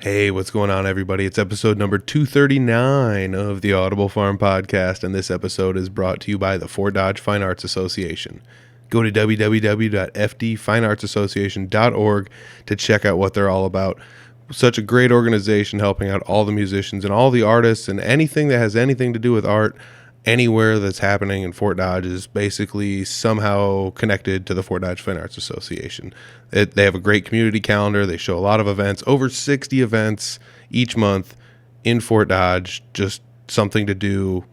Hey, what's going on, everybody? It's episode number 239 of the Audible Farm Podcast, and this episode is brought to you by the Fort Dodge Fine Arts Association. Go to www.fdfineartsassociation.org to check out what they're all about. Such a great organization helping out all the musicians and all the artists, and anything that has anything to do with art anywhere that's happening in Fort Dodge is basically somehow connected to the Fort Dodge Fine Arts Association. They have a great community calendar. They show a lot of events, over 60 events each month in Fort Dodge, just something to do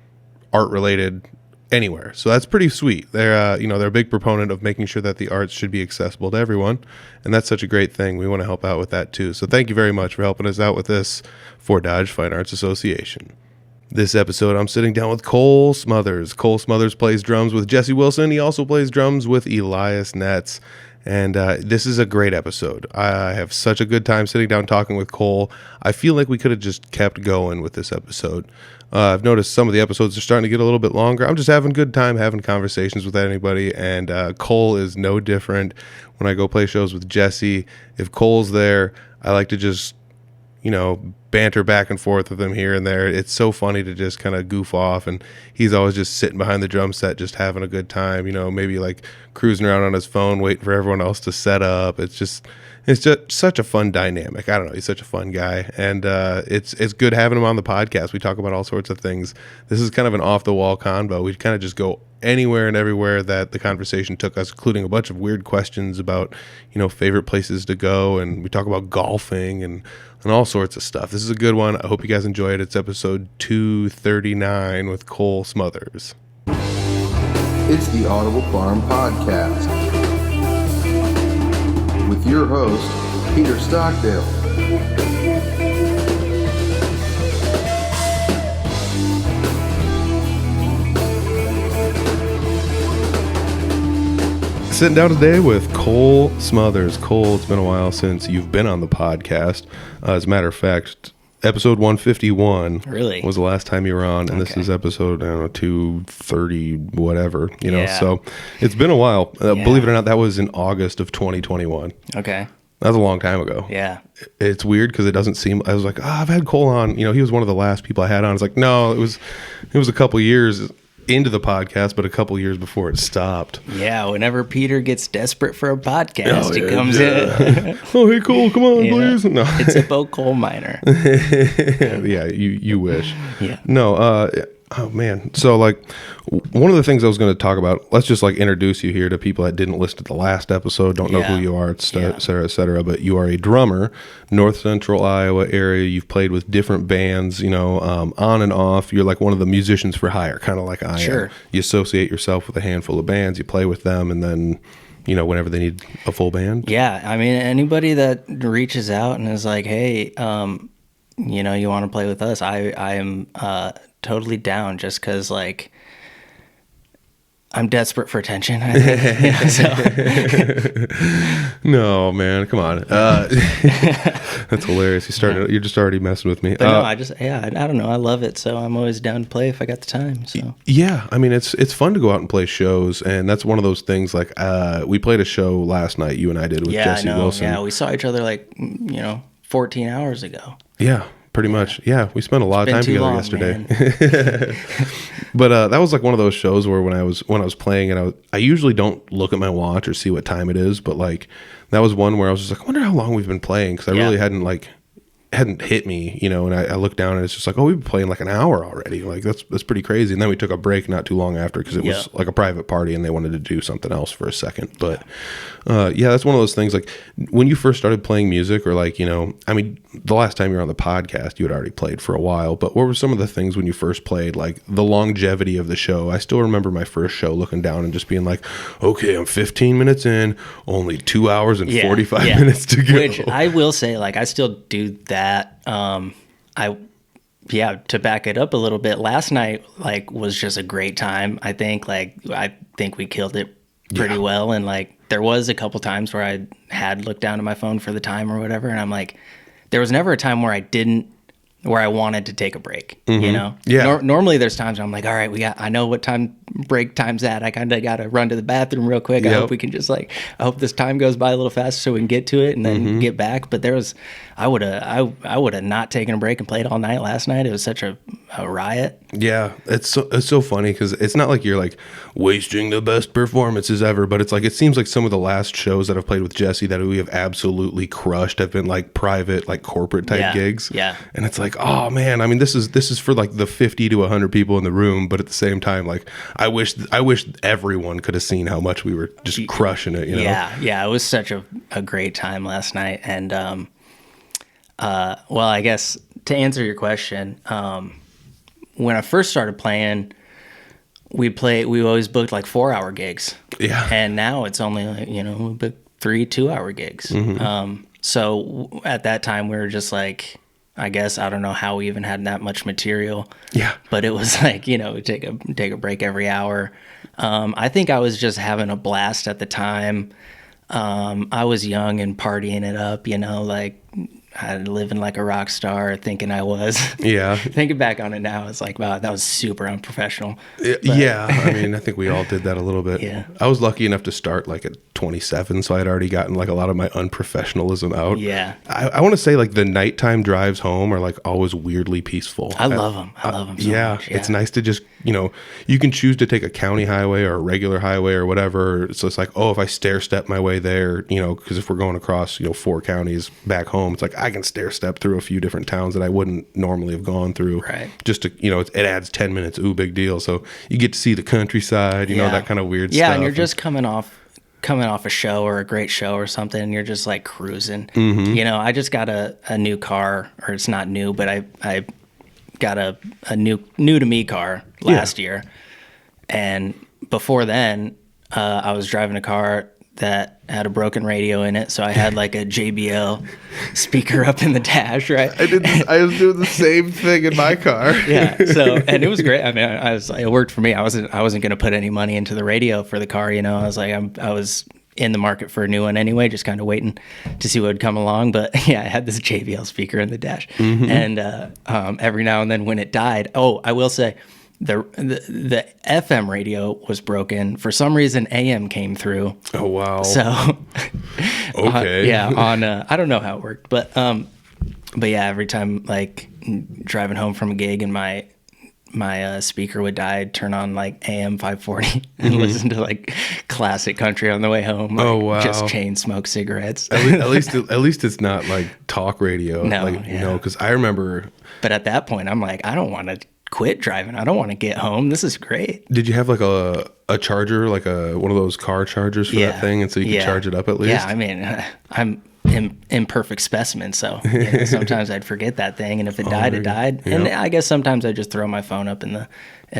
art related anywhere. So that's pretty sweet. They're a big proponent of making sure that the arts should be accessible to everyone, and that's such a great thing. We want to help out with that too. So thank you very much for helping us out with this, Fort Dodge Fine Arts Association. This episode, I'm sitting down with Cole Smothers. Cole Smothers plays drums with Jesse Wilson. He also plays drums with Elias Netz. And this is a great episode. I have such a good time sitting down talking with Cole. I feel like we could have just kept going with this episode. I've noticed some of the episodes are starting to get a little bit longer. I'm just having a good time having conversations with anybody. And Cole is no different. When I go play shows with Jesse, if Cole's there, I like to just banter back and forth with him here and there. It's so funny to just kind of goof off, and he's always just sitting behind the drum set just having a good time, maybe like cruising around on his phone waiting for everyone else to set up. It's just such a fun dynamic. I don't know, he's such a fun guy, and it's good having him on the podcast. We talk about all sorts of things. This is kind of an off the wall convo. We kind of just go anywhere and everywhere that the conversation took us, including a bunch of weird questions about favorite places to go, and we talk about golfing and all sorts of stuff. This is a good one. I hope you guys enjoy it. It's episode 239 with Cole Smothers. It's the Audible Farm Podcast with your host, Peter Stockdale. Sitting down today with Cole Smothers. Cole, it's been a while since you've been on the podcast. As a matter of fact, episode 151 really was the last time you were on, and This is episode 230 whatever. So it's been a while. Believe it or not, that was in August of 2021. Okay. That was a long time ago. Yeah. It's weird because it doesn't seem. I was like, I've had Cole on. He was one of the last people I had on. It's like, no, it was a couple years into the podcast, but a couple years before it stopped. Yeah, whenever Peter gets desperate for a podcast, he comes in. Oh, hey, Cole, come on, please. No, it's a Bo Coal Miner. Yeah, you wish. Yeah. No, oh man. So one of the things I was going to talk about, let's just introduce you here to people that didn't listen to the last episode, don't know who you are, et cetera, but you are a drummer, North Central Iowa area. You've played with different bands, on and off. You're like one of the musicians for hire, kind of like I am. You associate yourself with a handful of bands, you play with them, and then whenever they need a full band. Yeah, I mean, anybody that reaches out and is like, hey, you want to play with us, I am totally down, just because I'm desperate for attention, I think. No, man, come on. That's hilarious. You're just already messing with me. But no, I don't know. I love it, so I'm always down to play if I got the time. So yeah, I mean, it's fun to go out and play shows, and that's one of those things. We played a show last night, you and I did, with Jesse Wilson. Yeah, we saw each other 14 hours ago. Yeah. Pretty much. Yeah, we spent a lot of time together yesterday. But that was one of those shows where when I was playing, and I usually don't look at my watch or see what time it is, but that was one where I was just I wonder how long we've been playing, because I really hadn't hit me, and I looked down and it's just we've been playing an hour already. That's pretty crazy. And then we took a break not too long after, because it was a private party and they wanted to do something else for a second. But that's one of those things. When you first started playing music, or I mean, the last time you were on the podcast, you had already played for a while, but what were some of the things when you first played, the longevity of the show? I still remember my first show looking down and just being okay, I'm 15 minutes in, only 2 hours and 45 minutes to go. Which I will say, I still do that. To back it up a little bit, last night was just a great time. I think we killed it pretty well, and there was a couple times where I had looked down at my phone for the time or whatever, and I'm there was never a time where I didn't where I wanted to take a break, you know? Yeah. Normally there's times where I'm like, all right, I know what time break time's at. I kind of got to run to the bathroom real quick. I hope we can just I hope this time goes by a little faster so we can get to it and then get back. But I would have not taken a break and played all night last night. It was such a riot. Yeah, it's so funny because it's not like you're like wasting the best performances ever, but it's like it seems like some of the last shows that I've played with Jesse that we have absolutely crushed have been like private, like corporate type gigs. Yeah, and it's like, oh man, I mean, this is for like the 50 to 100 people in the room, but at the same time, like I wish everyone could have seen how much we were just crushing it. You know? Yeah, it was such a great time last night, and well, I guess to answer your question, when I first started playing, we always booked like 4-hour gigs. Yeah. And now it's only like, we book 3 2-hour gigs. So at that time we were just like, I guess, I don't know how we even had that much material. Yeah. But it was like, we take a break every hour. I think I was just having a blast at the time. I was young and partying it up, like living like a rock star, thinking I was. Yeah. Thinking back on it now, it's like, wow, that was super unprofessional. Yeah. I mean, I think we all did that a little bit. Yeah. I was lucky enough to start like at 27, so I'd already gotten like a lot of my unprofessionalism out. Yeah. I want to say like the nighttime drives home are like always weirdly peaceful. I love them. I love them so much. Yeah. It's nice to just, you can choose to take a county highway or a regular highway or whatever. So it's like, oh, if I stair step my way there, because if we're going across, 4 counties back home, it's like I can stair step through a few different towns that I wouldn't normally have gone through. Right. Just to, it adds 10 minutes. Ooh, big deal. So you get to see the countryside, that kind of weird stuff. Yeah, and you're just coming off a show or a great show or something, and you're just like cruising. I just got a new car, or it's not new, but I got a new to me car last year. And before then, I was driving a car that had a broken radio in it, so I had like a JBL speaker up in the dash, right? I was doing the same thing in my car. Yeah. So, and it was great. I mean, it worked for me. I wasn't going to put any money into the radio for the car. I was like, I was in the market for a new one anyway, just kind of waiting to see what would come along. But yeah, I had this JBL speaker in the dash, and every now and then when it died, I will say, the FM radio was broken. For some reason, AM came through. Oh, wow. So, okay. I don't know how it worked, but yeah, every time like driving home from a gig and my speaker would die, I'd turn on like AM 540 and listen to like classic country on the way home. Like, oh, wow. Just chain smoke cigarettes. at least it's not like talk radio. No, because I remember. But at that point, I'm like, I don't want to quit driving. I don't want to get home. This is great. Did you have like a charger, like one of those car chargers for that thing, and so you could charge it up at least? Yeah, I mean, I'm imperfect specimen, so sometimes I'd forget that thing, and if it died, it died. Yep. And I guess sometimes I just throw my phone up in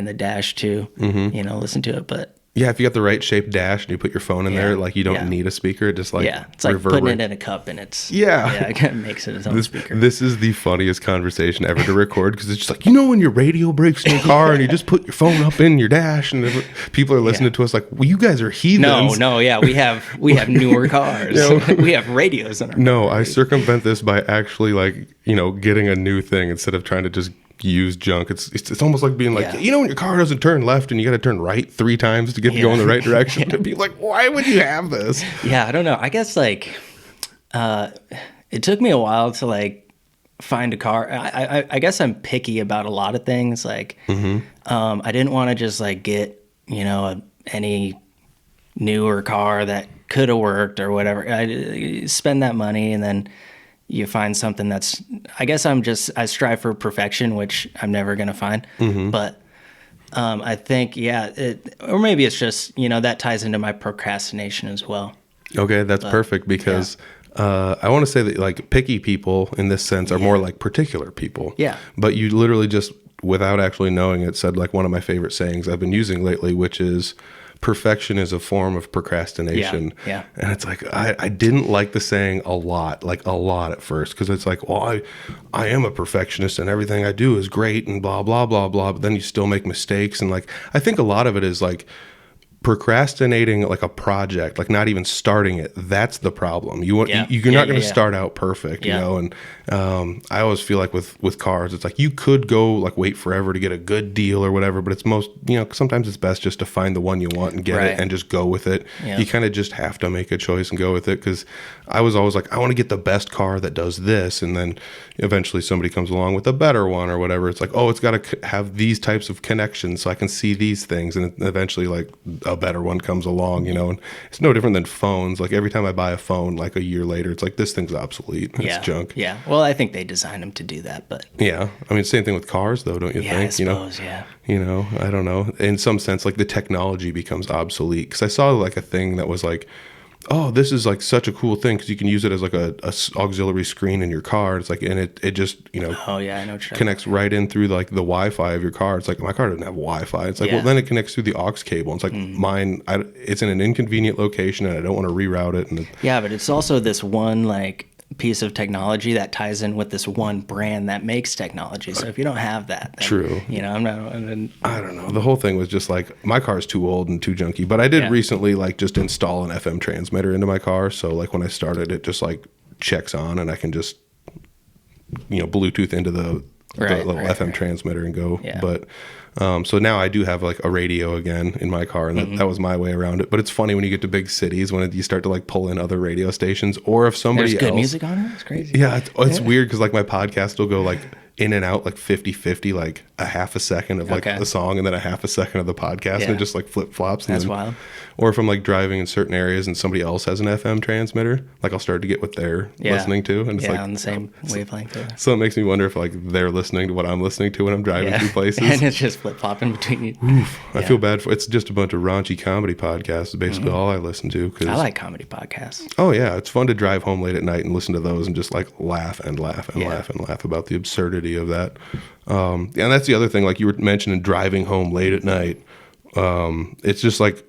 the dash too, listen to it. But yeah, if you got the right shaped dash and you put your phone in there, like you don't need a speaker. It just like it's like putting it in a cup, and it's it kind of makes it its own speaker. This is the funniest conversation ever to record, because it's just like, when your radio breaks in your car and you just put your phone up in your dash, and people are listening to us like, well, you guys are heathens. No, we have newer cars. We have radios in our No, I circumvent this by actually like getting a new thing instead of trying to just use junk. It's almost like being like, when your car doesn't turn left and you got to turn right 3 times to get to go in the right direction. To be like, why would you have this? Yeah, I don't know. I guess like it took me a while to like find a car. I guess I'm picky about a lot of things. Like I didn't want to just like get any newer car that could have worked or whatever. I spend that money and then you find something that's, I guess I strive for perfection, which I'm never going to find. But I think, or maybe it's just, that ties into my procrastination as well. Okay, that's perfect, because I want to say that like picky people in this sense are more like particular people. Yeah. But you literally just, without actually knowing it, said like one of my favorite sayings I've been using lately, which is, perfection is a form of procrastination. Yeah. And it's like, I didn't like the saying a lot at first, because it's like, well, I am a perfectionist and everything I do is great and blah, blah, blah, blah. But then you still make mistakes. And like, I think a lot of it is like, procrastinating like a project, like not even starting it, that's the problem. You're not going to start out perfect, you know. And I always feel like with cars, it's like you could go like wait forever to get a good deal or whatever, but it's sometimes it's best just to find the one you want and get it and just go with it. You kind of just have to make a choice and go with it, because I was always like, I want to get the best car that does this, and then eventually somebody comes along with a better one or whatever. It's like, oh, it's got to have these types of connections so I can see these things, and eventually like a better one comes along, you know. And it's no different than phones. Like every time I buy a phone, like a year later, it's like, this thing's obsolete. It's junk. Yeah. Well, I think they designed them to do that, but yeah, I mean, same thing with cars though, don't you think? I suppose, You know, I don't know. In some sense, like the technology becomes obsolete, because I saw like a thing that was like, oh, this is like such a cool thing because you can use it as like a auxiliary screen in your car. It's like, and it just, you know, I know connects right in through like the Wi-Fi of your car. It's like, my car doesn't have Wi-Fi. It's like, well, then it connects through the aux cable. It's like mine, it's in an inconvenient location and I don't want to reroute it. And but it's also this one like piece of technology that ties in with this one brand that makes technology. So if you don't have that, then, true. You know, I don't know. The whole thing was just like, my car's too old and too junky. But I did recently like just install an FM transmitter into my car. So like when I started, it just like checks on and I can just, you know, Bluetooth into the little FM transmitter and go. Yeah. But so now I do have like a radio again in my car, and that was my way around it. But it's funny when you get to big cities, when you start to like pull in other radio stations, or if somebody There's good music on it. It's crazy. Yeah, it's weird because like my podcast will go like in and out like 50-50, like a half a second of like the song and then a half a second of the podcast, and it just like flip flops. That's wild. Or if I'm like driving in certain areas and somebody else has an FM transmitter, like I'll start to get what they're listening to, and it's like on the same wavelength. So it makes me wonder if like they're listening to what I'm listening to when I'm driving through places, and it's just flip flopping between you. I feel bad for it's just a bunch of raunchy comedy podcasts. Is basically all I listen to. Cause, I like comedy podcasts. Oh yeah, it's fun to drive home late at night and listen to those and just like laugh and laugh and laugh and laugh about the absurdity of that. And that's the other thing, like you were mentioning, driving home late at night. It's just like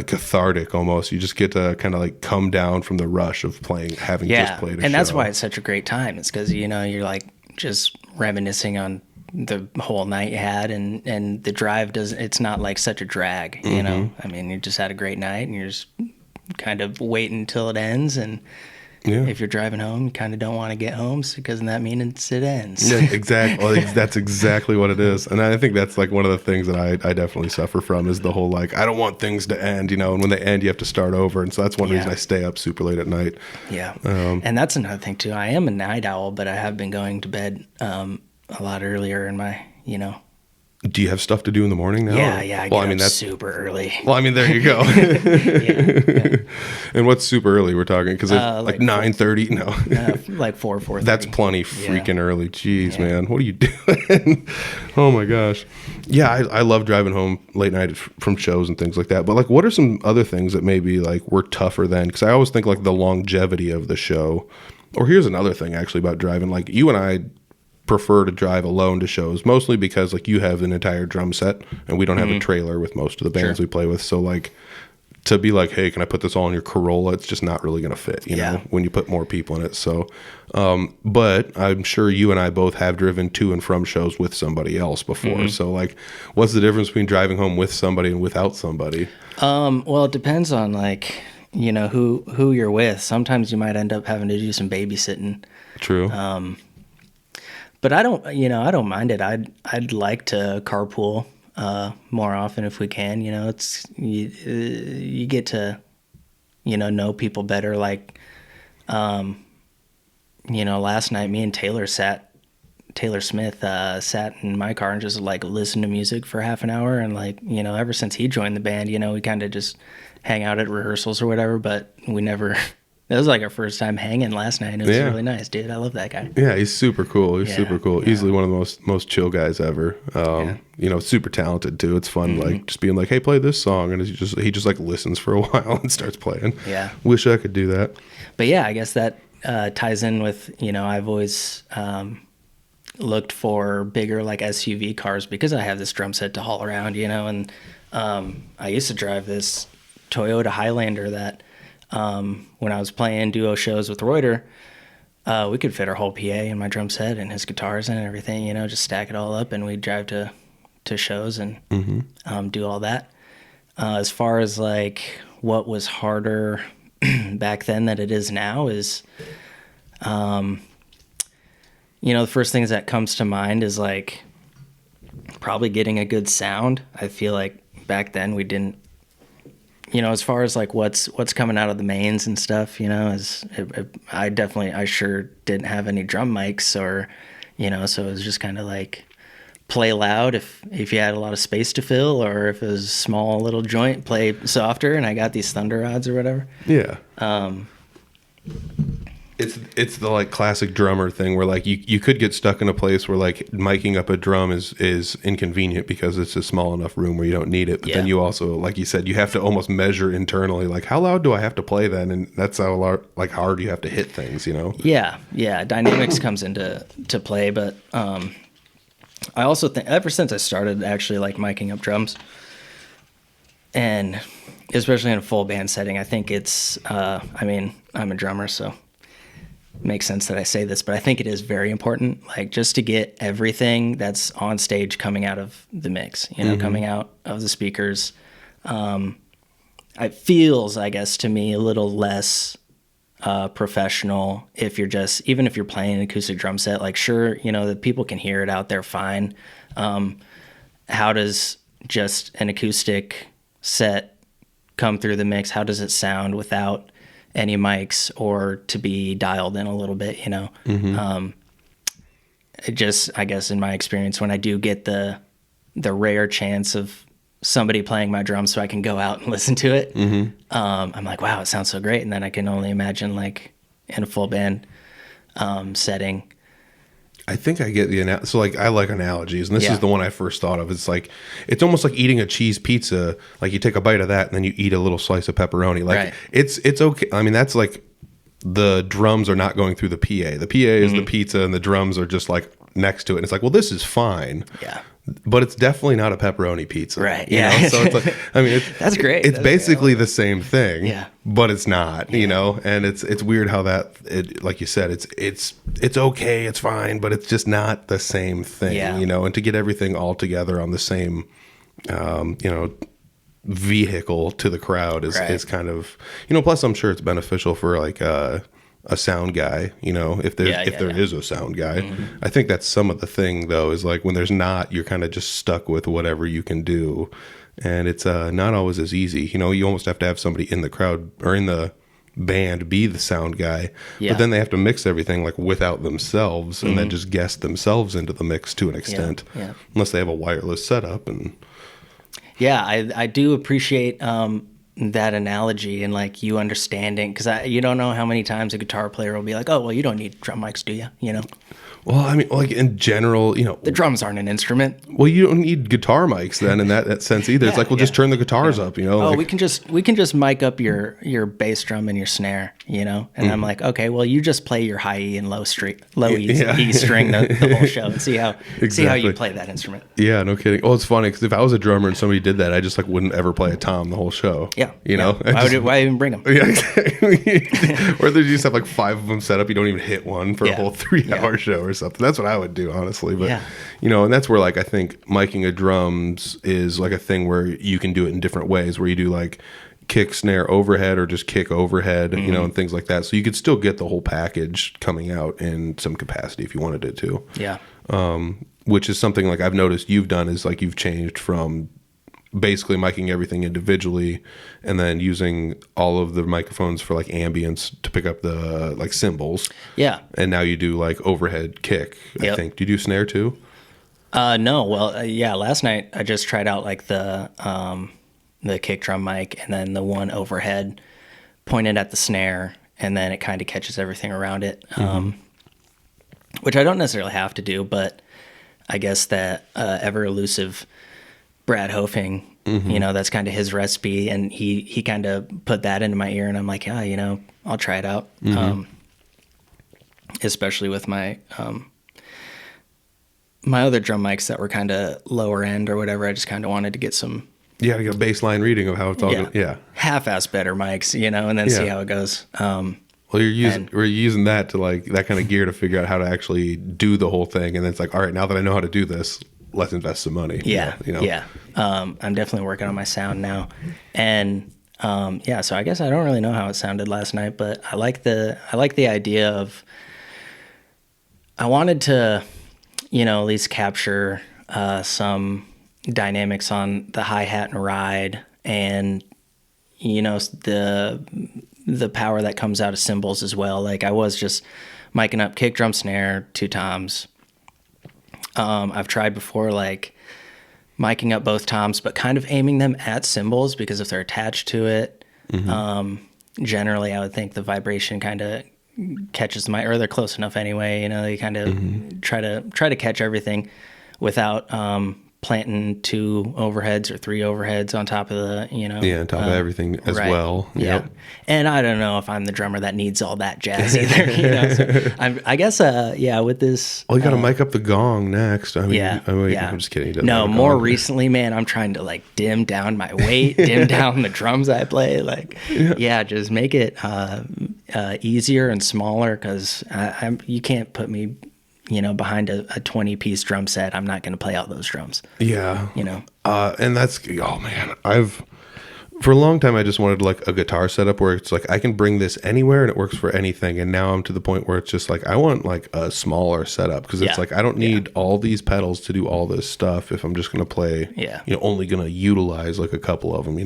cathartic almost. You just get to kind of like come down from the rush of having just played a show. And that's why it's such a great time. It's because, you know, you're like just reminiscing on the whole night you had, and the drive it's not like such a drag, you know. I mean, you just had a great night and you're just kind of waiting until it ends, and if you're driving home, you kind of don't want to get home because that means it ends. Yeah, exactly. Well, that's exactly what it is. And I think that's like one of the things that I definitely suffer from, is the whole like, I don't want things to end, you know, and when they end, you have to start over. And so that's one reason I stay up super late at night. Yeah. And that's another thing too. I am a night owl, but I have been going to bed a lot earlier in my, you know. Do you have stuff to do in the morning now? Yeah, I get up super early. Well, I mean, there you go. And what's super early we're talking? Because it's like 9:30? No. Like 4:30. That's plenty freaking early. Jeez, man. What are you doing? Oh, my gosh. Yeah, I love driving home late night from shows and things like that. But, like, what are some other things that maybe, like, were tougher then? Because I always think, like, the longevity of the show. Or here's another thing, actually, about driving. Like, you and I prefer to drive alone to shows, mostly because like you have an entire drum set and we don't have a trailer with most of the bands we play with. So like to be like, hey, can I put this all in your Corolla? It's just not really going to fit, you know, when you put more people in it. So, but I'm sure you and I both have driven to and from shows with somebody else before. So like, what's the difference between driving home with somebody and without somebody? Well, it depends on like, you know, who you're with. Sometimes you might end up having to do some babysitting. True. But I don't mind it. I'd like to carpool more often if we can. You know, it's you get to, you know people better. Like, you know, last night me and Taylor Smith sat in my car and just like listened to music for half an hour. And like, you know, ever since he joined the band, you know, we kind of just hang out at rehearsals or whatever. But we never. That was like our first time hanging last night. It was really nice, dude. I love that guy. Yeah, he's super cool. He's super cool. Yeah. Easily one of the most chill guys ever. You know, super talented too. It's fun, like just being like, hey, play this song, and he just like listens for a while and starts playing. Yeah. Wish I could do that. But yeah, I guess that ties in with, you know, I've always looked for bigger like SUV cars because I have this drum set to haul around, you know, and I used to drive this Toyota Highlander that. When I was playing duo shows with Reuter, we could fit our whole PA in my drum set and his guitars and everything, you know, just stack it all up and we'd drive to shows and do all that. As far as like what was harder back then than it is now is, the first things that comes to mind is like probably getting a good sound. I feel like back then we didn't, as far as like what's coming out of the mains and stuff, I sure didn't have any drum mics or, so it was just kind of like play loud if you had a lot of space to fill, or if it was a small little joint, play softer, and I got these thunder rods or whatever. Yeah. It's the like classic drummer thing where like you could get stuck in a place where like miking up a drum is inconvenient because it's a small enough room where you don't need it. But then you also, like you said, you have to almost measure internally, like how loud do I have to play then? And that's how hard you have to hit things, Yeah. Dynamics comes into play, but I also think ever since I started actually like miking up drums, and especially in a full band setting, I think it's, I'm a drummer, so it makes sense that I say this, but I think it is very important, like just to get everything that's on stage coming out of the mix, coming out of the speakers. It feels, I guess, to me a little less professional even if you're playing an acoustic drum set. Like, sure, the people can hear it out there fine. How does just an acoustic set come through the mix? How does it sound without any mics or to be dialed in a little bit, It just, I guess in my experience, when I do get the rare chance of somebody playing my drums so I can go out and listen to it, I'm like, wow, it sounds so great. And then I can only imagine like in a full band setting. I think I get the so like I like analogies, and this is the one I first thought of. It's like it's almost like eating a cheese pizza. Like you take a bite of that, and then you eat a little slice of pepperoni. Like it's okay. I mean, that's like the drums are not going through the PA. The PA is the pizza, and the drums are just like next to it. And it's like, well, this is fine. Yeah. But it's definitely not a pepperoni pizza. Right. Yeah. So it's like, I mean, that's great. It's basically the same thing. Yeah. But it's not, and it's weird how like you said, it's okay, it's fine, but it's just not the same thing, and to get everything all together on the same, vehicle to the crowd is kind of, plus I'm sure it's beneficial for like, a sound guy, if there is a sound guy. I think that's some of the thing though, is like when there's not, you're kind of just stuck with whatever you can do, and it's not always as easy. You almost have to have somebody in the crowd or in the band be the sound guy, but then they have to mix everything like without themselves, and then just guess themselves into the mix to an extent, unless they have a wireless setup. And I do appreciate that analogy and like you understanding, because you don't know how many times a guitar player will be like, oh well, you don't need drum mics, do you? Well, I mean, like in general, the drums aren't an instrument. Well, you don't need guitar mics then in that sense either. It's like, well, just turn the guitars up, Oh, like, we can just mic up your bass drum and your snare, and I'm like, okay, well, you just play your high E and low E string the whole show and see how you play that instrument. Yeah, no kidding. Well, it's funny because if I was a drummer and somebody did that, I just like wouldn't ever play a tom the whole show. Yeah, Why even bring them? Yeah, exactly. Or they just have like 5 of them set up. You don't even hit one for a whole 3-hour show or something. That's what I would do, honestly. But and that's where like I think miking a drums is like a thing where you can do it in different ways, where you do like kick, snare, overhead, or just kick overhead, and things like that. So you could still get the whole package coming out in some capacity if you wanted it to. Yeah. Which is something like I've noticed you've done, is like you've changed from basically miking everything individually and then using all of the microphones for like ambience to pick up the like cymbals. Yeah. And now you do like overhead kick, I think. Do you do snare too? No. Well, last night I just tried out like the kick drum mic, and then the one overhead pointed at the snare, and then it kind of catches everything around it. Which I don't necessarily have to do, but I guess that ever elusive Brad Hofing, that's kind of his recipe, and he kind of put that into my ear, and I'm like, yeah, I'll try it out. Especially with my my other drum mics that were kind of lower end or whatever. I just kind of wanted to get some to get a baseline reading of how it's all going. Half-ass better mics, and then see how it goes. Well, you're using that to like that kind of gear to figure out how to actually do the whole thing, and then it's like, all right, now that I know how to do this, let's invest some money. Yeah, you know? yeah. I'm definitely working on my sound now, and yeah. So I guess I don't really know how it sounded last night, but I like the idea of. I wanted to, at least capture some dynamics on the hi-hat and ride, and the power that comes out of cymbals as well. Like I was just miking up kick, drum, snare, 2 toms. I've tried before, like miking up both toms, but kind of aiming them at cymbals, because if they're attached to it, generally I would think the vibration kind of catches the mic, or they're close enough anyway. They kind of try to catch everything without planting 2 overheads or 3 overheads on top of the, on top of everything as right. well. Yeah. And I don't know if I'm the drummer that needs all that jazz either. So I guess, with this. Well, you got to mic up the gong next. I mean, I'm just kidding. He doesn't No, have a more gong. recently, man, I'm trying to like dim down my weight, dim down the drums I play. Like, just make it easier and smaller, because you can't put me behind a 20-piece drum set. I'm not going to play all those drums. Yeah. And that's, oh man, for a long time, I just wanted like a guitar setup where it's like, I can bring this anywhere and it works for anything. And now I'm to the point where it's just like, I want like a smaller setup, because it's like, I don't need all these pedals to do all this stuff if I'm just going to play, only going to utilize like a couple of them,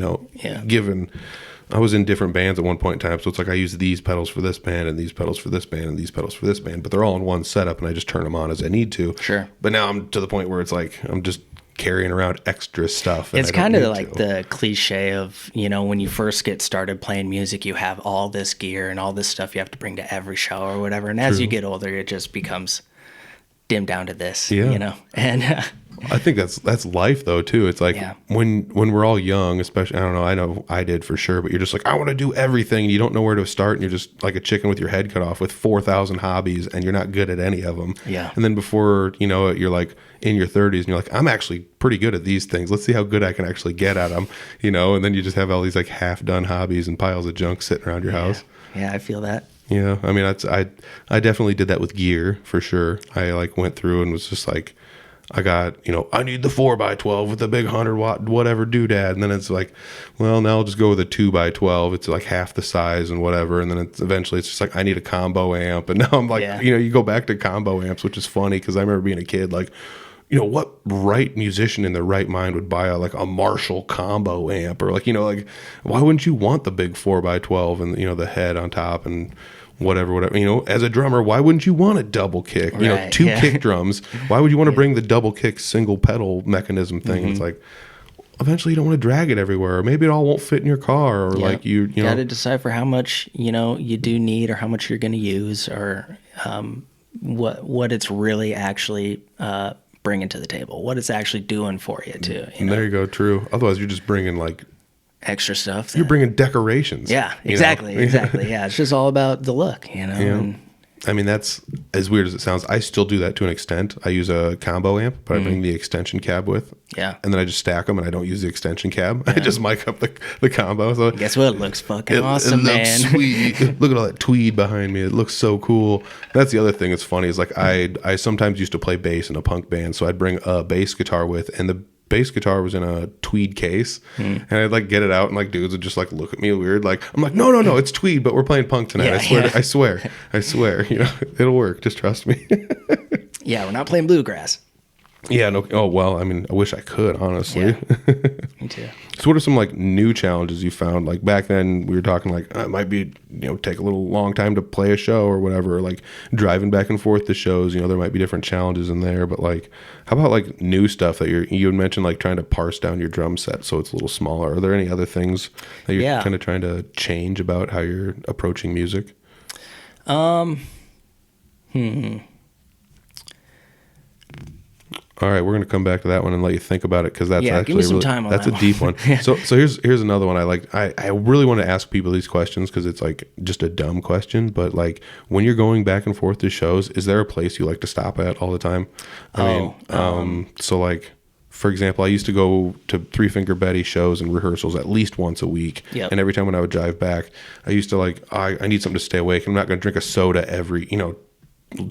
given I was in different bands at one point in time. So it's like I use these pedals for this band and these pedals for this band and these pedals for this band, but they're all in one setup and I just turn them on as I need to. Sure. But now I'm to the point where it's like I'm just carrying around extra stuff. It's kind of like the cliche of, when you first get started playing music, you have all this gear and all this stuff you have to bring to every show or whatever. And as you get older, it just becomes dimmed down to this, and I think that's life though too. It's like when we're all young, especially, I know I did for sure, but you're just like, I want to do everything, and you don't know where to start, and you're just like a chicken with your head cut off with 4,000 hobbies, and you're not good at any of them. Yeah. And then before you know it, you're like in your 30s, and you're like, I'm actually pretty good at these things. Let's see how good I can actually get at them. And then you just have all these like half done hobbies and piles of junk sitting around your house. Yeah, I feel that. Yeah, I mean, I definitely did that with gear for sure. I like went through and was just like, I got, I need the 4x12 with the big 100-watt whatever doodad, and then it's like, well, now I'll just go with a 2x12. It's like half the size and whatever, and then eventually it's just like, I need a combo amp, and now I'm like, you go back to combo amps, which is funny because I remember being a kid like, what right musician in their right mind would buy a Marshall combo amp, or like, like why wouldn't you want the big 4x12 and the head on top and whatever, as a drummer, why wouldn't you want a double kick, right, 2 kick drums? Why would you want to bring the double kick single pedal mechanism thing? It's like, eventually you don't want to drag it everywhere, or maybe it all won't fit in your car, or like you got to decipher how much, you do need, or how much you're going to use, or what it's really actually bringing to the table, what it's actually doing for you too. And there you go. True. Otherwise you're just bringing like extra stuff. You're bringing decorations. Yeah, exactly. Exactly. Yeah. It's just all about the look, And, I mean, that's as weird as it sounds. I still do that to an extent. I use a combo amp, but I bring the extension cab with. Yeah. And then I just stack them, and I don't use the extension cab. I just mic up the combo. So guess what? It looks fucking awesome, it man. Looks sweet. Look at all that tweed behind me. It looks so cool. That's the other thing that's funny is like I sometimes used to play bass in a punk band, so I'd bring a bass guitar with, and the bass guitar was in a tweed case, and I'd like get it out, and like dudes would just like look at me weird, like I'm like, no, it's tweed, but we're playing punk tonight. I swear, it'll work. Just trust me. Yeah, we're not playing bluegrass. Yeah, no. Oh well, I mean, I wish I could, honestly. Yeah. Me too. So, what are some like new challenges you found? Like back then, we were talking like it might be take a little long time to play a show or whatever. Or, like driving back and forth to shows, there might be different challenges in there. But like, how about like new stuff that you had mentioned, like trying to parse down your drum set so it's a little smaller? Are there any other things that you're kind of trying to change about how you're approaching music? All right, we're going to come back to that one and let you think about it because that's actually give me some time on that's that a deep one. So here's another one. I really want to ask people these questions because it's like just a dumb question, but like when you're going back and forth to shows, is there a place you like to stop at all the time? So like for example, I used to go to Three Finger Betty shows and rehearsals at least once a week, and every time when I would drive back, I used to like I need something to stay awake. I'm not going to drink a soda every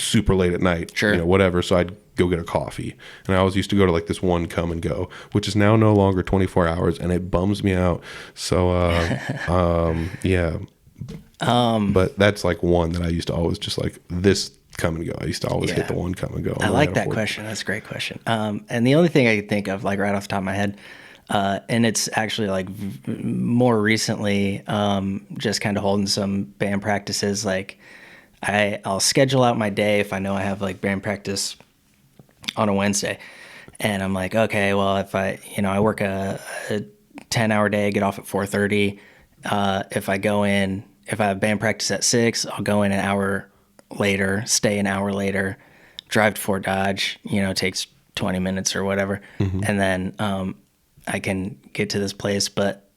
super late at night, Sure. whatever. So I'd go get a coffee. And I always used to go to like this one Come and Go, which is now no longer 24 hours, and it bums me out. So, yeah. But that's like one that I used to always just like this Come and Go. I used to always hit the one Come and Go. I like that question. That's a great question. And the only thing I could think of, like right off the top of my head, and it's actually like more recently, just kind of holding some band practices. Like I'll schedule out my day if I know I have like band practice on a Wednesday, and I'm like, okay, well, if I work a 10-hour day, get off at 4:30. If I have band practice at 6, I'll go in an hour later, stay an hour later, drive to Fort Dodge. Takes 20 minutes or whatever, and then I can get to this place. But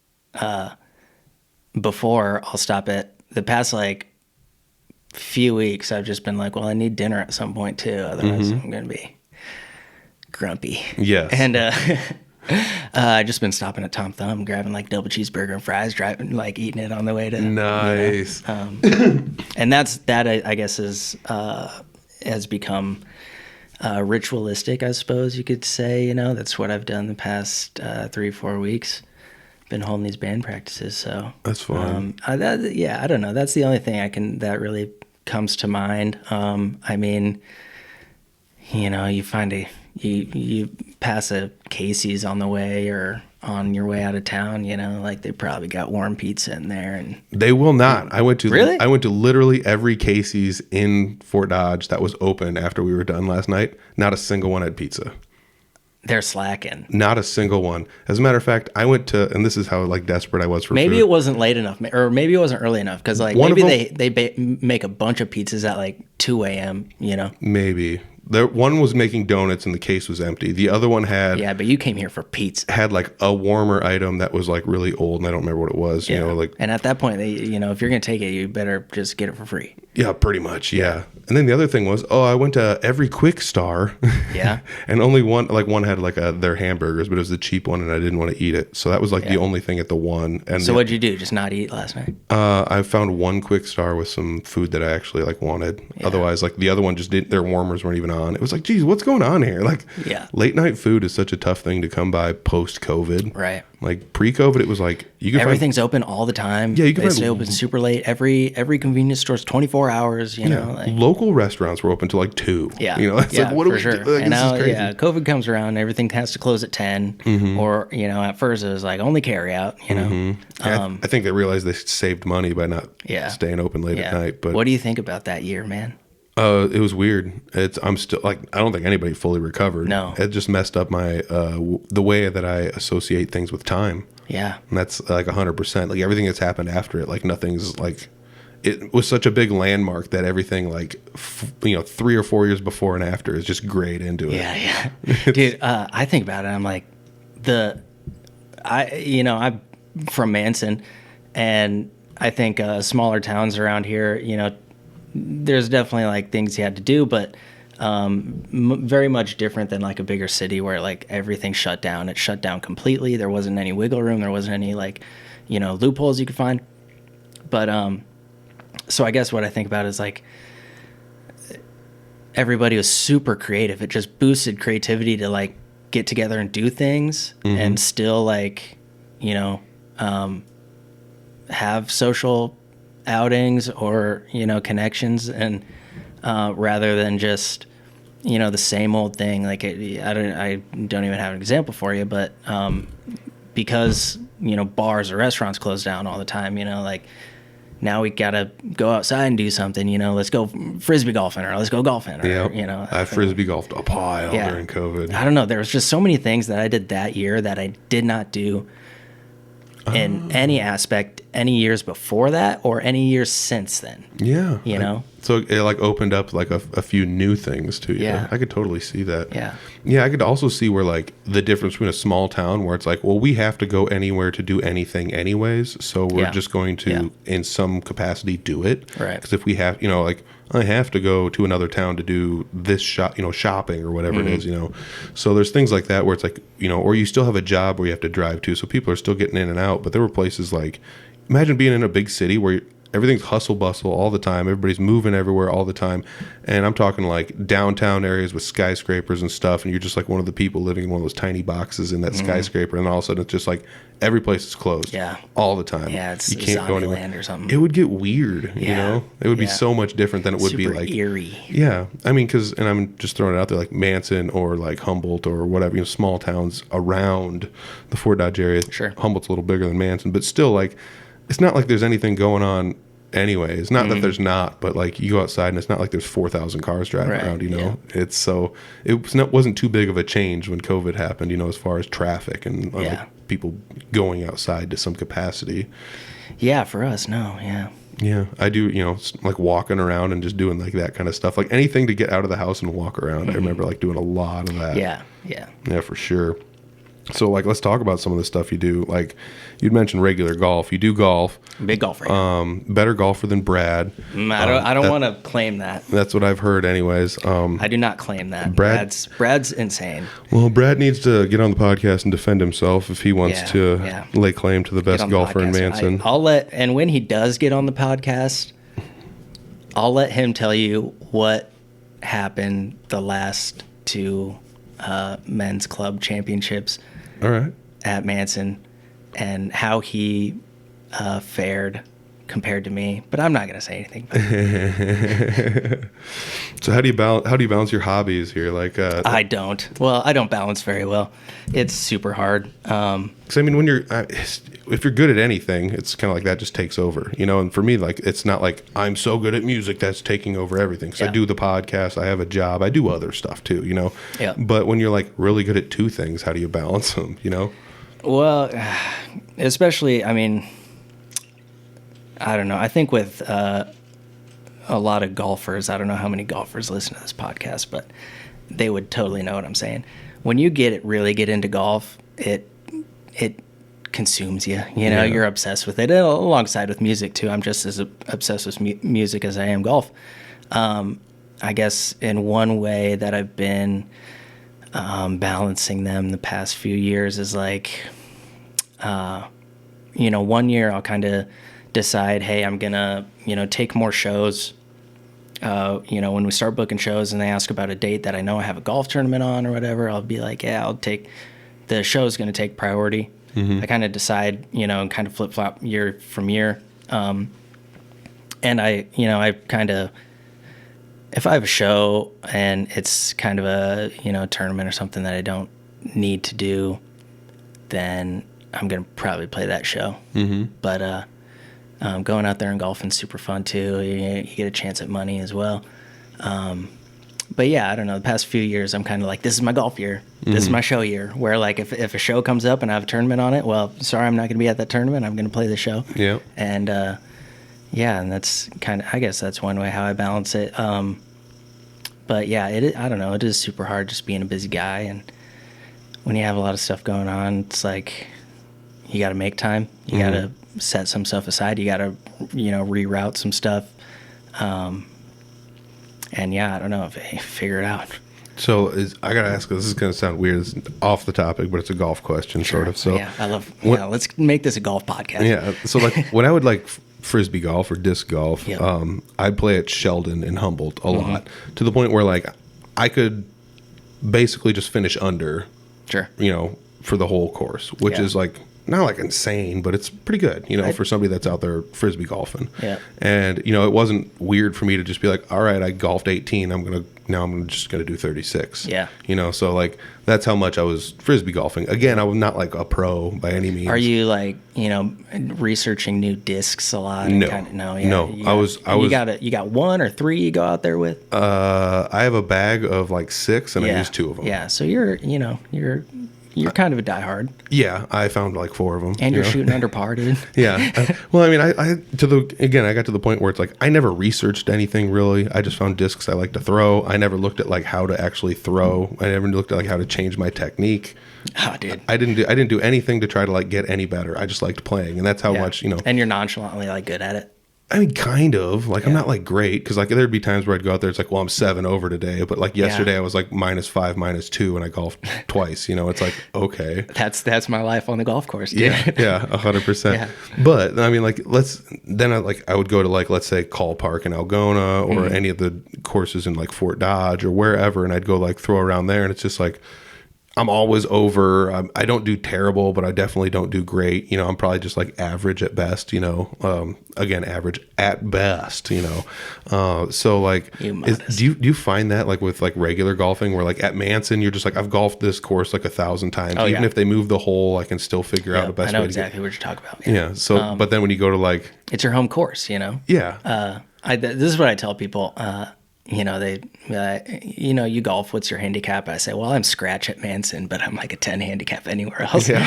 before, I'll stop at the past like few weeks. I've just been like, well, I need dinner at some point too, otherwise I'm gonna be grumpy. Yes. And I just been stopping at Tom Thumb, grabbing like double cheeseburger and fries, driving like eating it on the way to. Nice. And that I guess is has become ritualistic, I suppose you could say. That's what I've done the past 3-4 weeks. Been holding these band practices, so That's fun. I don't know. That's the only thing that really comes to mind. I mean, you find you pass a Casey's on the way or on your way out of town, like they probably got warm pizza in there, and They will not. I went to Really? I went to literally every Casey's in Fort Dodge that was open after we were done last night. Not a single one had pizza. they're slacking. Not a single one. As a matter of fact, I went to, and this is how like desperate I was for Maybe food. it wasn't late enough, or maybe it wasn't early enough, because like One of maybe them- they make a bunch of pizzas at like 2 a.m. Maybe. One was making donuts and the case was empty. The other one had Yeah, but you came here for pizza. had like a warmer item that was like really old, and I don't remember what it was. And at that point, if you're gonna take it, you better just get it for free. Yeah, pretty much. Yeah. And then the other thing was, I went to every Quick Star. Yeah. And only one had like their hamburgers, but it was the cheap one, and I didn't want to eat it. So that was like the only thing at the one. And So what'd you do? Just not eat last night? I found one Quick Star with some food that I actually like wanted. Otherwise, like the other one just didn't. Their warmers weren't even on. It was like, geez, what's going on here? Like, late night food is such a tough thing to come by post COVID. Right. Like pre-COVID, it was like you could Everything's open all the time. Yeah, you can They find- stay open super late. Every convenience store's 24 hours. Like, local restaurants were open till like 2. yeah, It's yeah, like what do for we sure. do? Like, And this now, is crazy. COVID comes around, everything has to close at 10, or at first it was like only carry out. I think they realized they saved money by not Yeah. staying open late at night. But what do you think about that year, man? it was weird. I'm still like, I don't think anybody fully recovered. No. It just messed up my the way that I associate things with time. Yeah, And that's like 100%. Like everything that's happened after it, like nothing's like, it was such a big landmark that everything like, 3 or 4 years before and after is just grayed into it. yeah. Dude, I think about it. I'm like, I'm from Manson, and I think smaller towns around here, there's definitely like things you had to do, but very much different than like a bigger city where like everything shut down. It shut down completely. There wasn't any wiggle room. There wasn't any like, loopholes you could find. But so I guess what I think about is like everybody was super creative. It just boosted creativity to like get together and do things and still like, have social outings or, connections, and rather than just, the same old thing. Like I don't even have an example for you, but because, bars or restaurants close down all the time, like now we gotta go outside and do something, let's go frisbee golfing, or let's go golfing, or, I frisbee golfed a pile during COVID. I don't know. There was just so many things that I did that year that I did not do in any aspect any years before that or any years since then. Yeah. So it like opened up like a few new things to you. Yeah. I could totally see that. Yeah. Yeah, I could also see where like the difference between a small town where it's like, well, we have to go anywhere to do anything anyways, so we're just going to in some capacity do it. Right. Because if we have, like I have to go to another town to do this shopping or whatever it is, So there's things like that where it's like, or you still have a job where you have to drive to, so people are still getting in and out. But there were places like, imagine being in a big city where everything's hustle bustle all the time. Everybody's moving everywhere all the time. And I'm talking like downtown areas with skyscrapers and stuff. And you're just like one of the people living in one of those tiny boxes in that skyscraper. And all of a sudden it's just like every place is closed. Yeah. All the time. Yeah, it's you can't go anywhere. Zombieland or something. It would get weird, you Yeah. know? It would be Yeah. so much different than it would be Super like eerie. yeah, I mean, because, and I'm just throwing it out there, like Manson or like Humboldt or whatever, you know, small towns around the Fort Dodge area. Sure. Humboldt's a little bigger than Manson, but still, like, it's not like there's anything going on anyway. It's not that there's not, but like you go outside and it's not like there's 4,000 cars driving Right, around, you know? yeah. It's so, wasn't too big of a change when COVID happened, you know, as far as traffic and like, people going outside to some capacity. Yeah, for us, no, yeah. Yeah, I do, you know, like walking around and just doing like that kind of stuff. Like anything to get out of the house and walk around. I remember like doing a lot of that. Yeah. Yeah, for sure. So like, let's talk about some of the stuff you do. Like you'd mentioned regular golf. You do golf. Big golfer. Better golfer than Brad. I don't want to claim that. That's what I've heard anyways. I do not claim that. Brad- Brad's insane. Well, Brad needs to get on the podcast and defend himself if he wants to lay claim to the Get best on the golfer in podcast. Manson. And when he does get on the podcast, I'll let him tell you what happened the last two men's club championships All right. at Manson and how he fared compared to me, but I'm not going to say anything about it. So how do you balance your hobbies here? Like I don't balance very well. It's super hard. 'cause I mean, when you're if you're good at anything, it's kind of like that just takes over, you know. And for me, like it's not like I'm so good at music that's taking over everything. Because I do the podcast, I have a job, I do other stuff too, you know. Yeah. But when you're like really good at two things, how do you balance them? You know. Well, especially, I mean, I don't know. I think with a lot of golfers, I don't know how many golfers listen to this podcast, but they would totally know what I'm saying. When you really get into golf, it consumes you. You know, you're obsessed with it, and alongside with music too. I'm just as obsessed with music as I am golf. I guess in one way that I've been balancing them the past few years is like, you know, 1 year I'll kind of decide, hey, I'm gonna, you know, take more shows. You know, when we start booking shows and they ask about a date that I know I have a golf tournament on or whatever, I'll be like, yeah, the show's going to take priority. I kind of decide, you know, and kind of flip flop year from year. And I kind of, if I have a show and it's kind of a, you know, tournament or something that I don't need to do, then I'm going to probably play that show. But, going out there and golfing is super fun too. You get a chance at money as well. But yeah, I don't know. The past few years, I'm kind of like, this is my golf year. This is my show year. Where like, if a show comes up and I have a tournament on it, well, sorry, I'm not going to be at that tournament. I'm going to play the show. Yeah. And yeah, and that's kind of, I guess that's one way how I balance it. But yeah, I don't know. It is super hard just being a busy guy, and when you have a lot of stuff going on, it's like you got to make time. You got to set some stuff aside. You got to, you know, reroute some stuff. And yeah, I don't know if I figure it out. So I gotta ask, this is gonna sound weird, it's off the topic, but it's a golf question, sort of. So yeah, I love. Yeah, let's make this a golf podcast. Yeah. So like when I would like frisbee golf or disc golf, Yep. I'd play at Sheldon and Humboldt a lot, to the point where like I could basically just finish under, Sure. you know, for the whole course, which is like not like insane, but it's pretty good, you know, for somebody that's out there frisbee golfing. Yeah. And you know, it wasn't weird for me to just be like, all right, I golfed 18, I'm just gonna do 36. Yeah. You know, so like that's how much I was frisbee golfing. Again, I was not like a pro by any means. Are you like, you know, researching new discs a lot? No. No. You got one or three you go out there with? I have a bag of like 6 and I use 2 of them. Yeah. So you're kind of a diehard. Yeah, I found like 4 of them. And you're know? shooting under par, dude. Yeah. Well, I mean, I got to the point where it's like I never researched anything really. I just found discs I like to throw. I never looked at like how to actually throw. I never looked at like how to change my technique. Oh, dude. I didn't do anything to try to like get any better. I just liked playing, and that's how much, you know. And you're nonchalantly like good at it. I mean, kind of. Like, I'm not like great because like there'd be times where I'd go out there. It's like, well, I'm 7 over today, but like yesterday I was like -5, -2, and I golfed twice. You know, it's like okay, That's my life on the golf course, dude. yeah, 100%. But I mean, like I would go to like let's say Call Park in Algona or any of the courses in like Fort Dodge or wherever, and I'd go like throw around there, and it's just like. I'm always over. I don't do terrible, but I definitely don't do great. You know, I'm probably just like average at best, you know, again, average at best, you know? So like, do you find that like with like regular golfing where like at Manson, you're just like, I've golfed this course like 1,000 times. Even if they move the hole, I can still figure out the best way to exactly what you're talking about. Yeah. So, but then when you go to like, it's your home course, you know? Yeah. This is what I tell people, you know, you know, you golf, what's your handicap? I say, well, I'm scratch at Manson, but I'm like a 10 handicap anywhere else. Yeah,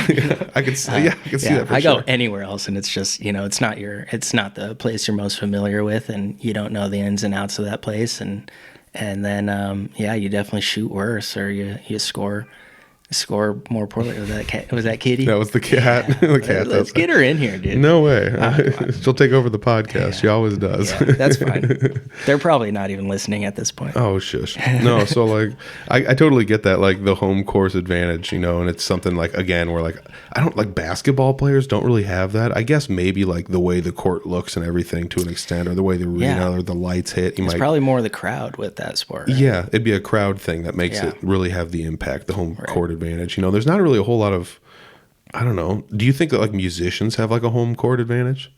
I can see that for sure. I go anywhere else, and it's just, you know, it's not the place you're most familiar with, and you don't know the ins and outs of that place. And then, you definitely shoot worse, or you score more poorly. Was that Kitty? That was the cat. Yeah. The cat. Let's get her in here, dude. No way. She'll take over the podcast. Yeah. She always does. Yeah, that's fine. They're probably not even listening at this point. Oh, shush. No, so like, I totally get that, like the home course advantage, you know, and it's something like, again, where like, I don't like basketball players don't really have that. I guess maybe like the way the court looks and everything to an extent, or the way the arena or the lights hit. It's probably more the crowd with that sport. Right? Yeah, it'd be a crowd thing that makes it really have the impact, the home court advantage. You know, there's not really a whole lot of, I don't know. Do you think that like musicians have like a home court advantage?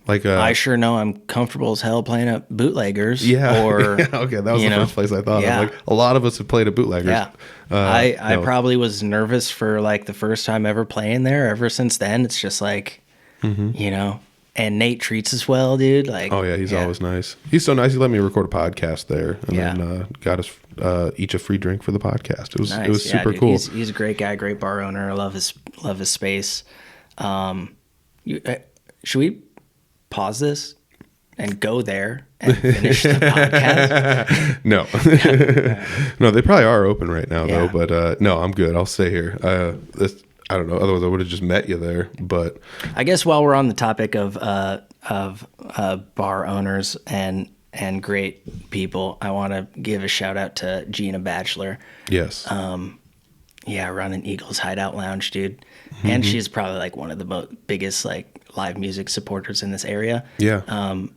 Like I sure know I'm comfortable as hell playing at Bootleggers. Yeah. Or okay, that was the first place I thought of. Like a lot of us have played at Bootleggers. Yeah. I probably was nervous for like the first time ever playing there. Ever since then, it's just like, you know. And Nate treats us well, dude. Like, oh yeah, he's always nice. He's so nice. He let me record a podcast there, and then got us each a free drink for the podcast. It was super cool. He's a great guy, great bar owner. I love his space. Should we pause this and go there and finish the podcast? No, no, they probably are open right now though. But no, I'm good. I'll stay here. I don't know. Otherwise, I would have just met you there. But I guess while we're on the topic of bar owners and great people, I want to give a shout out to Gina Batchelor. Yes. Running Eagles Hideout Lounge, dude. And she's probably like one of the biggest like live music supporters in this area. Yeah. I'm